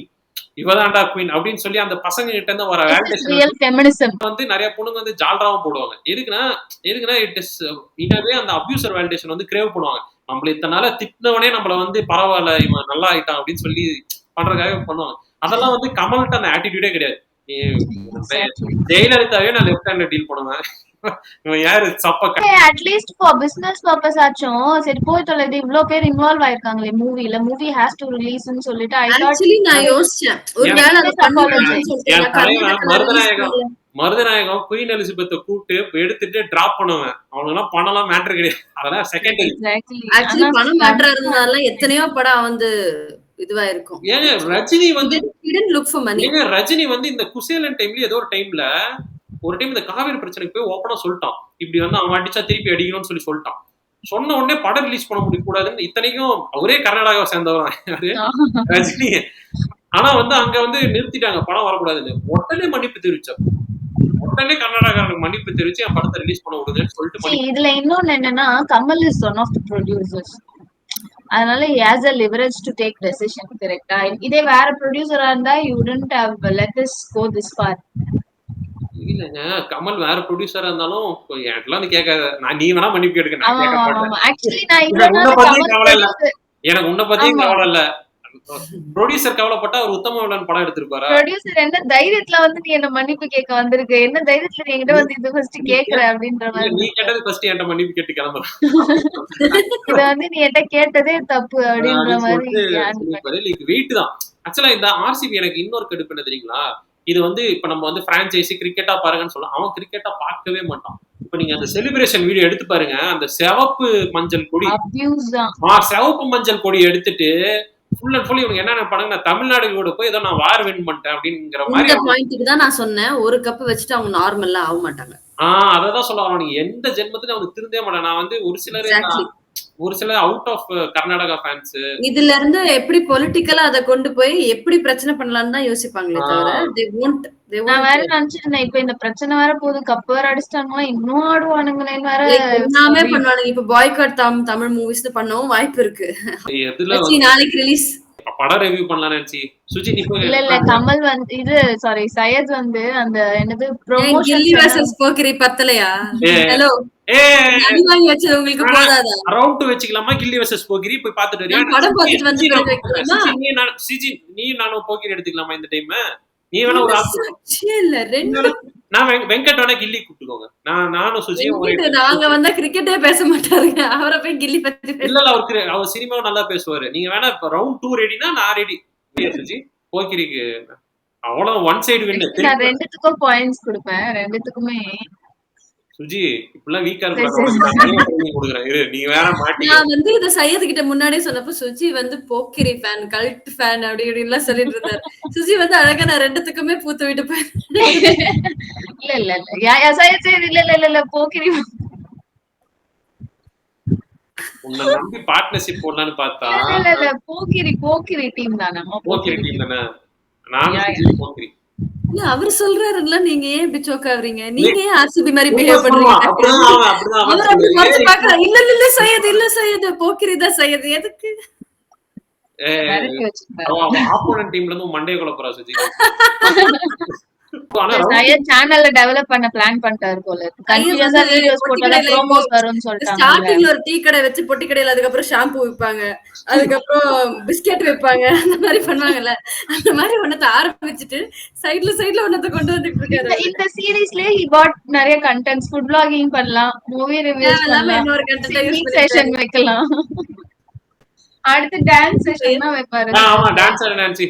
இவதான்டா குவீன் அப்படின்னு சொல்லி அந்த பசங்க கிட்ட இருந்து வர வேலிடேஷன் வந்து நிறைய பொண்ணுங்க வந்து ஜால்ராவும் போடுவாங்க. எதுக்குன்னா இட் இஸ் இனவே அந்த அபியூசர் வேலிடேஷன் வந்து கிரேவ் பண்ணுவாங்க. நம்மள இத்தனை நாள திட்டினவனே நம்மள வந்து பரவாயில்ல இவன் நல்லா ஆயிட்டான் அப்படின்னு சொல்லி பண்றதுக்காக பண்ணுவாங்க. அதெல்லாம் வந்து கமல்கிட்ட அந்த ஆட்டிடியூடே கிடையாது. ஜெயலலிதாவே நான் லெஃப்ட் ஹேண்ட்ல டீல் பண்ணுவேன், அட்லீஸ்ட் ஃபார் பிசினஸ் பர்பஸ் ஆச்சும் சரி போய் தொலைது. இவ்ளோ பேர் இன்வால்வ் ஆயிருக்காங்களே மூவில, மூவி ஹேஸ் டு ரிலீஸ்னு சொல்லிட்டு ஆக்சுவலி நான் யோசிச்சேன் ஒருவேளை அத பண்ணலாம். மருதநாயகம் குயின் எலிசபெத்தை கூப்பிட்டு எடுத்துட்டு டிராப் பண்ணுவேன். அவங்க எல்லாம் பணம்லாம் மேட்டர் கிடையாது, அதெல்லாம் செகண்டரி. ஆக்சுவலி பணம் மேட்டர் இருந்தால எத்தனையோ படம் வந்து இதுவா இருக்கும். ஏங்க ரஜினி வந்து ரஜினி வந்து இந்த குசேலன் டைம்ல ஏதோ ஒரு டைம் இந்த காவேரி பிரச்சனைக்கு போய் ஓப்பனா சொல்லிட்டான், இப்படி வந்து அவன் அடிச்சா திருப்பி அடிக்கணும்னு சொல்லிட்டான். சொன்ன உடனே படம் ரிலீஸ் பண்ண முடிய கூடாதுன்னு, இத்தனைக்கும் அவரே கர்நாடகாவை சேர்ந்தவன் ரஜினி. ஆனா வந்து அங்க வந்து நிறுத்திட்டாங்க, படம் வரக்கூடாதுன்னு. உடனே மன்னிப்பு தெரிவிச்சார், உடனே கர்நாடகாவுக்கு மன்னிப்பு தெரிவிச்சு என் படத்தை ரிலீஸ் பண்ண விடுங்கன்னு சொல்லிட்டு. இதுல இன்னொன்னு என்னன்னா, Kamal is one of the producers, அதனால he has a leverage to take decision. கரெக்ட்டா? இதே வேற ப்ரொடியூசரா இருந்தா you wouldn't have let this go this far. இல்லங்க கமல் வேற ப்ரொடியூசரா இருந்தாலும் எனக்குலாம் வந்து கேட்காத. நீ வேணா மன்னிப்பு கேட்டுக்க, நான் கேட்க மாட்டேன். ஆக்சுவலி நான் எனக்கு உன்னை இவ்வளவு பத்தியும் கவலை இல்ல. நாள் எனக்கு உன்னை பத்தியும் ஆமா. கவலை இல்ல. ப்ரொடியூசர் கவலைப்பட்டா அவர் உத்தம வில்லன் படம் எடுத்திருப்பாரா? ப்ரொடியூசர் என்ன தைரியத்துல வந்து நீ என்ன மன்னிப்பு கேட்க வந்திருக்க? என்ன தைரியத்துல நீ என்கிட்ட வந்து இது ஃபர்ஸ்ட் கேக்குற அப்படின்ற இல்ல, மாதிரி. நீ கேட்டது ஃபர்ஸ்ட் என்கிட்ட மன்னிப்பு கேட்டு கிளம்புற இத வந்து நீ என்கிட்ட கேட்டதே தப்பு அப்படின்ற அப்படின்னு மாதிரி சொல்லிட்டு ஹேண்ட் சொல்லியிருப்பாரு. லைக் வெயிட் தான். ஆக்சுவலா இந்த ஆர்சிபி எனக்கு இன்னொரு கடுப்பு என்ன தெரியுங்களா? இது வந்து இப்ப நம்ம வந்து பிரான்சைசி கிரிக்கெட்டா பாருங்கன்னு சொல்லலாம். அவன் கிரிக்கெட்டா பார்க்கவே மாட்டான். இப்ப நீங்க அந்த செலிப்ரேஷன் வீடியோ எடுத்து பாருங்க. அந்த சிவப்பு மஞ்சள் கொடி, அபியூஸ் தான். சிவப்பு மஞ்சள் கொடி எடுத்துட்டு ஃபுல் அண்ட் ஃபுல் இவங்க என்ன நினைப்பானுங்க, நான் தமிழ்நாடு கூட போய் ஏதோ நான் வார் வின் பண்ணிட்டேன் அப்படிங்கிற இந்த மாதிரி. பாயிண்ட்டுக்கு தான் நான் சொன்னேன், ஒரு கப் வச்சுட்டு அவங்க நார்மலா ஆக மாட்டாங்க. அததான் சொல்ல வரேன். நீங்க எந்த ஜென்மத்துக்கு அவனுக்கு திருந்தே மாட்டேன். நான் வந்து ஒரு சில அவுட் ஆஃப் கர்நாடகா ஃபேன்ஸ் இதுல இருந்து எப்படி பொலிட்டிக்கலா அதை கொண்டு போய் எப்படி பிரச்சனை பண்ணலாம்னு தான் யோசிப்பாங்களே தவிர நான் வேற நினைச்சிருந்தேன் இப்ப இந்த பிரச்சனை வேற போது, கப் வேற அடிச்சிட்டாங்களா இன்னும் ஆடுவானுங்களேன்னு வேற எல்லாமே பண்ணுவானுங்க. இப்ப பாய்காட் தமிழ் மூவிஸ் பண்ணவும் வாய்ப்பு இருக்கு. எதுல நாளைக்கு ரிலீஸ் படம் ரிவ்யூ பண்ணலாம் நினைச்சி சுஜி நீ போய் இல்ல கமல் வந்து இது சாரி சையத் வந்து அந்த என்னது கில்லி வெர்சஸ் போக்கிரி பத்தலையா? ஹலோ வாங்கி வச்சது உங்களுக்கு போதாதா? ரவுண்ட் வச்சுக்கலாமா? கில்லி வெர்சஸ் போக்கிரி போய் பாத்துட்டு வரியா? படம் பார்த்துட்டு வந்து நீ நானும் போக்கிரி எடுத்துக்கலாமா இந்த டைம்? நீ வேணா ஒரு இல்ல ரெண்டு நான் வெங்கட் வேணா கில்லி கூப்பிட்டுக்கோங்க. நானும் சுஜியும் நாங்க வந்தா கிரிக்கெட்டே பேச மாட்டாருங்க. அவரை போய் கில்லி பத்தி இல்ல அவர் சினிமாவும் நல்லா பேசுவாரு. நீங்க வேணா இப்ப ரவுண்ட் 2 ரெடினா நான் ரெடி. சுஜி போக்கிரிக்கு அவ்வளவு ஒன் சைடு வின். நான் ரெண்டுத்துக்கும் பாயிண்ட்ஸ் கொடுப்பேன். ரெண்டுத்துக்குமே சுஜி இப்பெல்லாம் வீக்கா கொடுக்குறேன். நீங்க வேற மாட்டீங்க. நான் வந்து இத சையது கிட்ட முன்னாடியே சொன்னப்ப சுஜி வந்து போக்கிரி ஃபேன், கல்ட் ஃபேன் அப்படி இப்படின்லாம் சொல்லிட்டு இருந்தாரு. சுஜி வந்து அழகா நான் ரெண்டுத்துக்குமே பூத்து விட்டு போயிருந்தேன். இல்ல போக்கிரி உன்னை நம்பி பார்ட்னர்ஷிப் போடலான்னு பார்த்தா இல்ல போக்கிரி டீம் தானே. போக்கிரி டீம் தானே. நானும் போக்கிரி. இல்ல அவர் சொல்றாருல்ல, நீங்க ஏன் இப்படி சோக்காவறீங்க? நீங்க ஏன் ஆர்சிபி மாதிரி பிஹேவ் பண்றீங்க? அவர் அப்படி மறைச்சு பார்க்கறாரு. இல்ல சையது போக்கிரி தான் சையது. எதுக்கு ஆப்போனன்ட் டீம்ல இருந்து மண்டைய குழப்பறா சுஜி. சேனல்ல டெவலப் பண்ண பிளான் பண்ணிட்டாரு போல. கண்டினியூஸா வீடியோஸ் போட்டா ப்ரோமோஸ் வரும்னு சொல்லிட்டாங்க. ஸ்டார்டிங்ல ஒரு டீ கடை வச்சு பொட்டி கடையில அதுக்கப்புறம் ஷாம்பு விப்பாங்க, அதுக்கப்புறம் பிஸ்கெட் வைப்பாங்க, அந்த மாதிரி பண்ணுவாங்கல்ல. அந்த மாதிரி ஒன்னத்தை ஆரம்பிச்சுட்டு சைடுல ஒன்னத்தை கொண்டு வந்துட்டு இருக்காரு. இந்த சீரீஸ்ல he bought நிறைய கண்டென்ட்ஸ். ஃபுட் vlogging பண்ணலாம், மூவி ரிவ்யூஸ் பண்ணலாம், இன்னொரு கண்டென்ட் செஷன் வைக்கலாம். அடுத்து டான்ஸ் செஷன் தான் வைப்பாரு. ஆமா டான்ஸ் ஆடு நான்சி.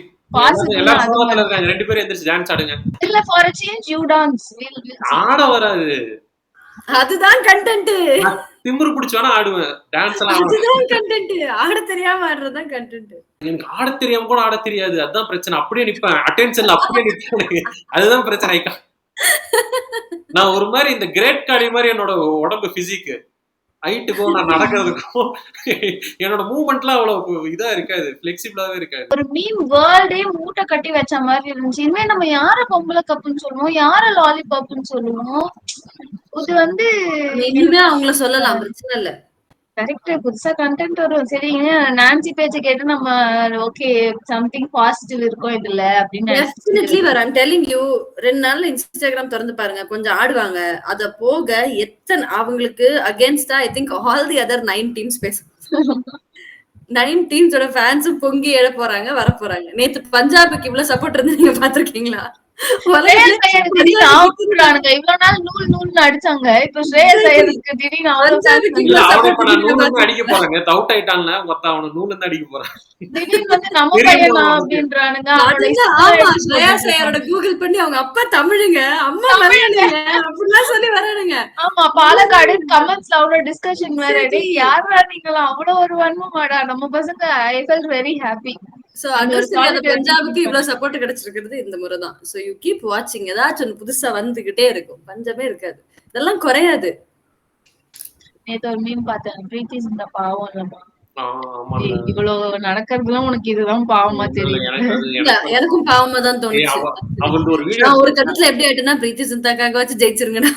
எல்லாரும் சோகத்துல இருக்காங்க. ரெண்டு பேரும் எந்திரச்சு டான்ஸ் ஆடுங்க. இல்ல for a change you dance. ஆட வராது. அதுதான் கண்டென்ட். திமிரு பிடிச்சவனா ஆடுவேன். டான்ஸ் எல்லாம் அதுதான் கண்டென்ட். ஆட தெரியாம ஆடுறதுதான் கண்டென்ட். எனக்கு ஆட தெரியாம கூட ஆட தெரியாது. அதுதான் பிரச்சனை. அப்படியே நிப்பேன். அட்டென்ஷன்ல அப்படியே நிப்பேன். அதுதான் பிரச்சனை. நான் ஒரு மாதிரி இந்த கிரேட் கார்டி மாதிரி என்னோட உடம்பு பிசிக் ஹைட்டுக்கும் நான் நடக்கிறதுக்கும் என்னோட மூவ்மெண்ட்லாம் அவ்வளவு இதா இருக்காது, பிளெக்சிபிளாவே இருக்காது. ஒரு மீம் வேர்ல்டே மூட்டை கட்டி வச்ச மாதிரி இருந்துச்சு. இனிமே நம்ம யார பொம்பளை கப்புன்னு சொல்லுவோம், யார லாலிபாப்னு சொல்லுவோம். இது வந்து இனிமே அவங்கள சொல்லலாம், பிரச்சனை இல்ல. கரெக்ட். புதுசா கண்டென்ட் வரும். சரி நான்சி பேச்ச கேட்டு நம்ம ஓகே சம்திங் பாசிட்டிவ் இருக்கும் இதுல அப்படின்னு டெஃபினெட்லி வரும். I'm telling you. 2 நாள்ல இன்ஸ்டாகிராம் திறந்து பாருங்க, கொஞ்சம் ஆடுவாங்க. அத போக எத்தனை அவங்களுக்கு அகேன்ஸ்டா I think all the other 9 teams பேசும். 9 டீம்ஸோட ஃபேன்ஸும் பொங்கி எழ போறாங்க, வர போறாங்க. நேத்து பஞ்சாபுக்கு இவ்வளவு சப்போர்ட் இருந்து நீங்க பாத்திருக்கீங்களா? இவ்வளவு நாள் நூல் அடிச்சாங்க. இப்ப ஸ்ரேயஸ் ஐயருக்கு திடீர்னு அடிக்க போறாங்க. அவுட் ஆயிட்டான்ல அவன நூல்ல இருந்து அடிக்க போறான். திடீர்னு வந்து நம்ம பையனா அப்படின்றானுங்க. ஆமா ஸ்ரேயஸ் ஐயரோட கூகுள் பண்ணி அவங்க அப்பா தமிழுங்க, அம்மா மலையாளிங்க அப்படிலாம் சொல்லி வரானுங்க. ஆமா பாலக்காடு கமெண்ட்ஸ்ல அவ்வளவு டிஸ்கஷன் வேற. யாரா நீங்களா அவ்வளவு ஒரு வன்மமாடா நம்ம பசங்க. I felt very happy. So பஞ்சாபுக்கு இவ்வளவு சப்போர்ட் கிடைச்சிருக்கிறது இந்த முறைதான். சோ யூ கீப் வாட்சிங். ஏதாச்சும் புதுசா வந்துகிட்டே இருக்கும், பஞ்சமே இருக்காது, இதெல்லாம் குறையாது. நேத்து ஒரு மீம் பார்த்தேன், பிரீத்தி இந்த பாவம் இல்லமா, இவ்வளவு நடக்கிறதுலாம் உனக்கு இதுதான் பாவமா தெரியும். எனக்கும் பாவமா தான் தோணுச்சு. நான் ஒரு கட்டத்துல எப்படி ஆயிட்டுனா பிரீத்தி சிந்தாக்காக வச்சு ஜெயிச்சிருங்கடா.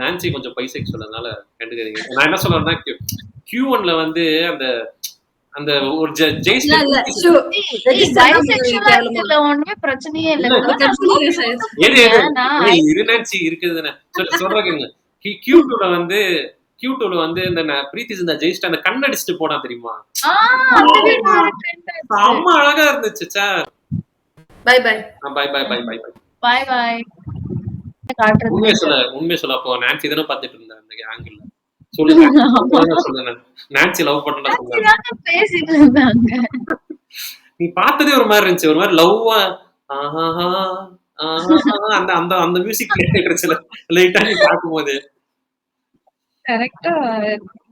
நான்சி கொஞ்சம் பைசெக்ஸ் சொல்லனால கண்டுக்காதீங்க. நான் என்ன சொல்றேன்னா Q1ல வந்து அந்த அந்த ஒரு ஜெய் இல்ல இல்ல ஸ்டேட் sure. பைசெக்சுவலா இருக்குல்ல ஒண்ணுமே பிரச்சனையே இல்ல. இல்ல, இதெல்லாம் நான் பிரச்சனையே note இல்ல. பண்ணிருக்கேன். நான் இருநாச்சி இருக்குதுன்னு சொல்றேங்க. Q2ல வந்து Q2ல வந்து இந்த பிரீத்தி சிந்தா ஜெயிச்சிட்டு அந்த கண்ணடிச்சுட்டு போனா தெரியுமா? அந்த வீடியோ ட்ரெண்ட் ஆச்சு. அம்மா அழகா இருந்துச்சு. Bye bye. Bye bye bye bye bye. Bye bye. காட்டுறது உண்மையை சொல்ல அப்போ நான்சி தானே பார்த்துட்டு இருந்தேன் அந்த ஆங்கிள். சொல்லுங்க சொல்லுங்க. நான்சி லவ் பண்ணா சொல்லுங்க. பேசிட்டு இருந்தாங்க. நீ பார்த்ததே ஒரு மாதிரி இருந்துச்சு. ஒரு மாதிரி லவ்வா அந்த அந்த அந்த மியூசிக் கேட்டுச்சுல லைட்டா நீ பார்க்கும்போது. கரெக்டா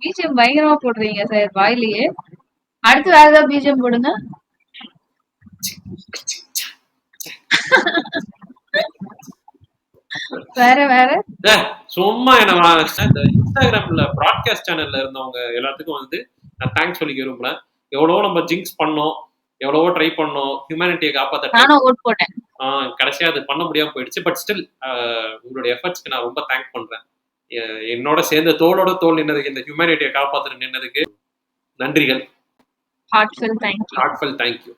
பிஜிஎம் பயங்கரமா போடுறீங்க சார் வாயிலேயே. அடுத்து வேற ஏதாவது பிஜிஎம் போடுங்க. வேற வேற சும்மா என்ன இன்ஸ்டாகிராம்ல ப்ராட்காஸ்ட் சேனல்ல இருந்தவங்க எல்லாத்துக்கும் வந்து நான் தேங்க்ஸ் சொல்லிக்க விரும்புறேன். எவ்வளவோ நம்ம ஜிங்க்ஸ் பண்ணோம், எவ்வளவோ ட்ரை பண்ணோம், ஹியூமனிட்டியை காப்பாற்ற. நானும் ஓட் போட்டேன். கடைசியா அது பண்ண முடியாம போயிடுச்சு. பட் ஸ்டில் உங்களுடைய எஃபர்ட்ஸ்க்கு நான் ரொம்ப தேங்க் பண்றேன். என்னோட சேர்ந்து தோளோட தோல் நின்னதுக்கு, இந்த ஹியூமனிட்டியை காப்பாற்ற நின்னதுக்கு நன்றிகள். Heartfelt thank you.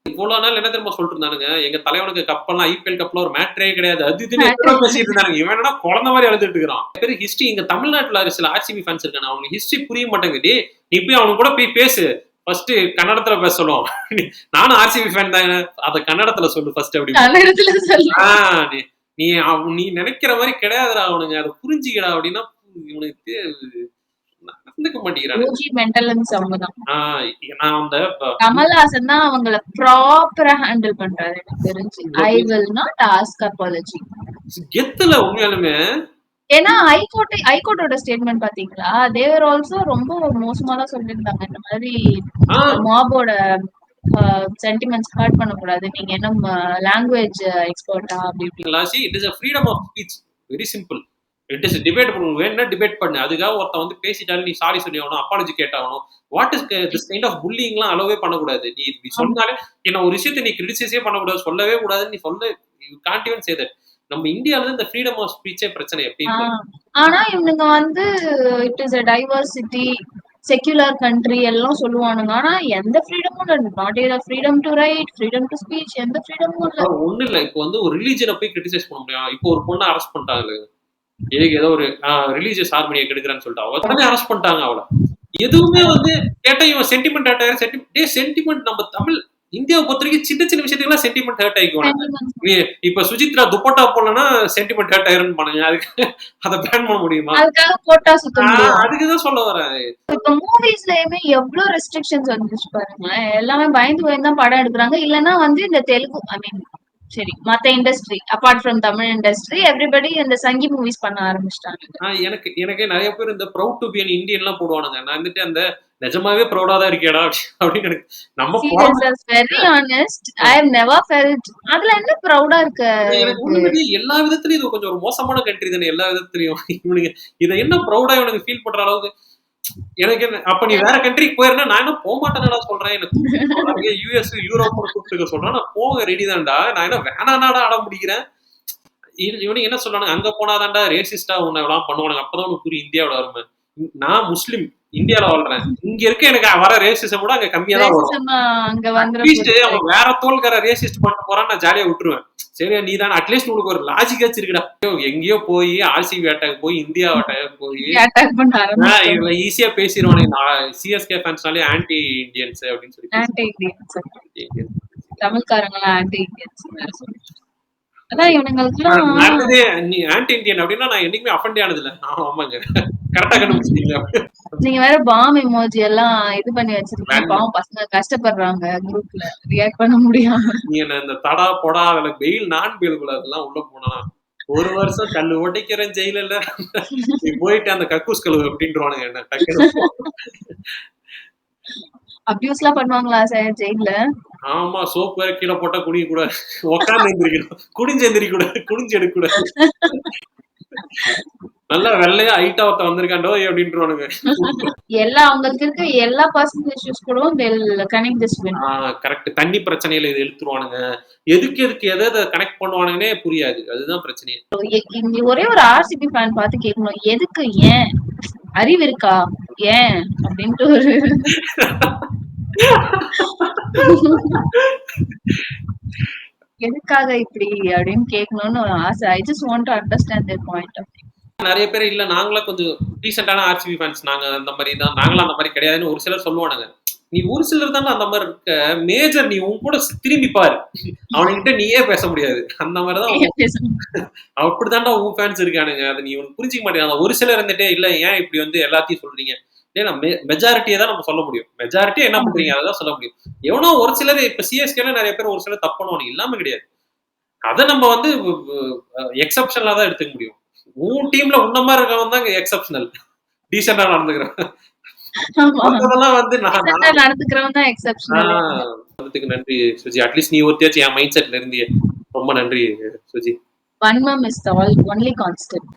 இவ்வளவு நாள் என்ன தெரியுமா சொல்லிட்டு இருந்தானுங்க, எங்க தலைவனுக்கு கப்பெல்லாம் ஐபிஎல் கப்ல ஒரு மேட்ரே கிடையாது, அது இதுன்னு பேசிட்டு இருந்தாங்க. இவன் என்னன்னா குழந்தை மாதிரி எழுதிட்டு இருக்கிறான். பேரு ஹிஸ்டரி. இங்க தமிழ்நாட்டுல சில ஆர்சிபி ஃபேன்ஸ் இருக்காங்க, அவனுக்கு ஹிஸ்டரி புரிய மாட்டேங்குது. நீ போய் அவனுக்கு கூட போய் பேசு. ஃபர்ஸ்ட் கன்னடத்துல பேச சொல்லுவோம். நானும் ஆர்சிபி ஃபேன் தாங்க, அத கன்னடத்துல சொல்லு ஃபர்ஸ்ட். அப்படி நீ நினைக்கிற மாதிரி கிடையாதுடா அவனுங்க, அதை புரிஞ்சுக்கடா அப்படின்னா இவனுக்கு நடந்துக்க மாட்டேங்கிறாங்க. கமல்ஹாசன் தான் அவங்கள ப்ராப்பரா ஹேண்டில் பண்றாரு எனக்கு தெரிஞ்சு. I will not ask apology. கெத்துல உண்மையாலுமே. ஏன்னா ஹைகோர்ட்டோட ஸ்டேட்மெண்ட் பாத்தீங்களா, தேவர் ஆல்சோ ரொம்ப மோசமா தான் சொல்லியிருந்தாங்க. இந்த மாதிரி மாபோட சென்டிமெண்ட்ஸ் ஹர்ட் பண்ணக்கூடாது, நீங்க என்ன லாங்குவேஜ் எக்ஸ்பர்ட்டா அப்படி இப்படி. It is a freedom of speech, very simple. It is debate வேணும்னா டிபேட் பண்ணு. அதுக்காக ஒருத்தன் வந்து பேசிட்டாலும் நீ சாரி சொல்லி ஆகணும், அப்பாலஜி கேட்டாகணும். What is this kind of புல்லிங்லாம் அலோவே பண்ணக்கூடாது. நீ சொன்னாலே என்ன ஒரு விஷயத்தை நீ கிரிட்டிசைஸே பண்ணக்கூடாது, சொல்லவே கூடாது. நீ சொல்ல you can't even say that. நம்ம இந்தியால இந்த ஃப்ரீடம் ஆஃப் ஸ்பீச்சே பிரச்சனை எப்பயும். ஆனா இவனுங்க வந்து it is a diversity secular country எல்லாம் சொல்லுவானுங்க. ஆனா எந்த ஃப்ரீடமும் இல்ல. Not a freedom to right, freedom to speech, எந்த ஃப்ரீடமும் இல்ல. ஒண்ணு இல்ல. இப்போ வந்து ஒரு ரிலீஜனை போய் கிரிட்டிசைஸ் பண்ண முடியும். இப்போ ஒரு பொண்ணை அரெஸ்ட் பண்ணிட்டாங்க, ஏதோ ஒரு ரிலீஜியஸ் ஹார்மனியை கெடுக்கிறான்னு சொல்லிட்டு அவ உடனே அரெஸ்ட் பண்ணிட்டாங்க அவளை. எதுவுமே வந்து கேட்டா இவன் சென்டிமெண்ட் ஹர்ட் ஆயிரு. சென்டிமெண்ட் நம்ம தமிழ் இந்தியாவை பொறுத்த வரைக்கும் சின்ன சின்ன விஷயத்துக்குலாம் சென்டிமெண்ட் ஹர்ட் ஆயிக்குவாங்க. இப்ப சுஜித்ரா துப்பட்டா போடலன்னா சென்டிமெண்ட் ஹர்ட் ஆயிருன்னு பண்ணுங்க, அதுக்கு அதை பேன் பண்ண முடியுமா? அதுக்குதான் சொல்ல வரேன். இப்ப மூவிஸ்லயுமே எவ்வளவு ரெஸ்ட்ரிக்ஷன்ஸ் வந்துச்சு பாருங்களேன். எல்லாமே பயந்து பயந்து தான் படம் எடுக்கிறாங்க. இல்லன்னா வந்து இந்த தெலுங்கு ஐ மீன் சரி மத்த industry apart from Tamil industry everybody இந்த சங்கி மூவிஸ் பண்ண ஆரம்பிச்சிட்டாங்க. எனக்கு நிறைய பேர் இந்த proud to be an Indian எல்லாம் போடுவானுங்க. நான் வந்துட்டு அந்த நிஜமாவே ப்ரௌடா தான் இருக்கேடா அப்படின்னு நம்ம very honest I have never felt அதுல என்ன ப்ரௌடா இருக்கு. எல்லா விதத்துலயும் இது கொஞ்சம் ஒரு மோசமான கண்ட்ரி தானே எல்லா விதத்துலயும். இவனுங்க இதை என்ன ப்ரௌடா இவனுக்கு ஃபீல் பண்ற அளவுக்கு எனக்கு என்ன. அப்ப நீ வேற கண்ட்ரிக்கு போயிருந்தா நான் என்ன போக மாட்டேன்னா சொல்றேன். எனக்கு யூஎஸ் யூரோப் கூப்பிட்டு சொல்றேன், நான் போக ரெடி தான்டா. நான் என்ன வேணாடா ஆட முடிக்கிறேன். இவனுக்கு என்ன சொல்றானுங்க, அங்க போனாதான்டா ரேசிஸ்டா உன்னை எல்லாம் பண்ணுவானுங்க. அப்பதான் உனக்கு புரியும் இந்தியாவோட அருமை. நான் முஸ்லிம் இந்தியால வாழ்றேன், இங்க இருக்க எனக்கு வர ரேசிசம் கூட அங்க கம்மியா தான் வரும். அவன் வேற தோல்கார ரேசிஸ்ட் பண்ண போறான்னு நான் ஜாலியா விட்டுருவேன். சரியா நீ தான் அட்லீஸ்ட் உங்களுக்கு ஒரு லாஜிக் வச்சிருக்கடா. எங்கேயோ போய் ஆர்சிபி அட்டாக் போய் இந்தியா அட்டாக் போய் இதுல ஈஸியா பேசிடுவானுங்க. சிஎஸ்கே ஃபேன்ஸ்னாலே ஆன்டி இண்டியன்ஸ் அப்படின்னு சொல்லி தமிழ்காரங்களா ஆன்டி இண்டியன்ஸ். ஆன்டி இண்டியன் அப்படின்னா நான் என்னைக்குமே அஃபெண்ட் ஆனது இல்ல. ஆமாங்க கரெக்டா கண்டுபிடிச்சீங்க. நீங்க வேற பாம் எமோஜி எல்லாம் இது பண்ணி வச்சிருக்கீங்க. பாவம் பசங்க கஷ்டப்படுறாங்க குரூப்ல ரியாக்ட் பண்ண முடியாம. நீ என்ன இந்த தடா பொடா அதுல பெயில் நான் பெயில்குள்ள அதெல்லாம் உள்ள போனா ஒரு வருஷம் கல்லு உடைக்கிறேன் ஜெயில நீ போயிட்டு அந்த கக்கூஸ் கழுவு அப்படின்றானுங்க. என்ன டக்குனு அபியூஸ்லாம் பண்ணுவாங்களா சார் ஜெயில? ஆமா சோப்பு வேற கீழே போட்டா குடிக்க கூடாது, உட்கார்ந்து எந்திரிக்கணும், குடிஞ்சு எந்திரிக்க கூடாது, குடிஞ்சு எடுக்க கூடாது. நல்லா வெள்ளையா ஹைட்டா ஒருத்த வந்திருக்காண்டோ அப்படின்றானுங்க. எல்லா அவங்களுக்கு இருக்க எல்லா பர்சனல் இஷ்யூஸ் கூட கனெக்ட் திஸ் வின். கரெக்ட். தண்ணி பிரச்சனையில இது இழுத்துருவானுங்க. எதுக்கு எதை கனெக்ட் பண்ணுவானுங்கன்னே புரியாது. அதுதான் பிரச்சனை. ஒரே ஒரு ஆர்சிபி ஃபேன் பார்த்து கேட்கணும், எதுக்கு ஏன் அறிவு இருக்கா ஏன் அப்படின்ட்டு ஒரு எதுக்காக இப்படி அப்படின்னு கேட்கணும்னு ஒரு ஆசை. I just want to understand their point of view. நிறைய பேர் இல்ல நாங்களாம் கொஞ்சம் டீசென்டான ஆர்சிபி ஃபேன்ஸ், நாங்க அந்த மாதிரி தான், நாங்களாம் அந்த மாதிரி கிடையாதுன்னு ஒரு சிலர் சொல்லுவானுங்க. நீ ஒரு சிலர் தானே அந்த மாதிரி இருக்க, மேஜர் நீ உன் கூட திரும்பி பாரு, அவன்கிட்ட நீயே பேச முடியாது. அந்த மாதிரிதான் அப்படித்தான்டா உன் ஃபேன்ஸ் இருக்கானுங்க. அது நீ உனக்கு புரிஞ்சிக்க மாட்டேங்க. ஒரு சிலர் இருந்துட்டே இல்ல ஏன் இப்படி வந்து எல்லாத்தையும் சொல்றீங்க, ஏன்னா மெஜாரிட்டியை தான் நம்ம சொல்ல முடியும். மெஜாரிட்டியா என்ன பண்றீங்க அதான் சொல்ல முடியும். எவனோ ஒரு சிலர் இப்ப சிஎஸ்கேல நிறைய பேர் ஒரு சிலர் தப்பு பண்ணுவானு இல்லாம கிடையாது. அதை நம்ம வந்து எக்ஸப்ஷனலா தான் எடுத்துக்க முடியும். உன் டீம்ல உன்ன மாதிரி இருக்கவன் தான் எக்ஸப்ஷனல், டீசெண்டா நடந்துக்கிறான். வந்து நடந்துக்கிறவன் தான் எக்ஸப்ஷனல். அதுக்கு நன்றி சுஜி. அட்லீஸ்ட் நீ ஒருத்தியாச்சும் என் மைண்ட் செட்ல இருந்தியே, ரொம்ப நன்றி சுஜி. வன்மம் is the only constant.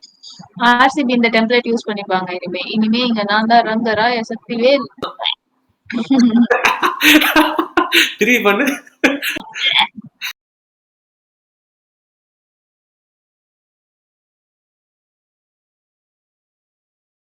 RCB இந்த டெம்ப்ளேட் யூஸ் பண்ணிப்பாங்க இனிமே இங்க நான் தான் ரங்கரா சக்திவேல். திரும்பி பண்ணு.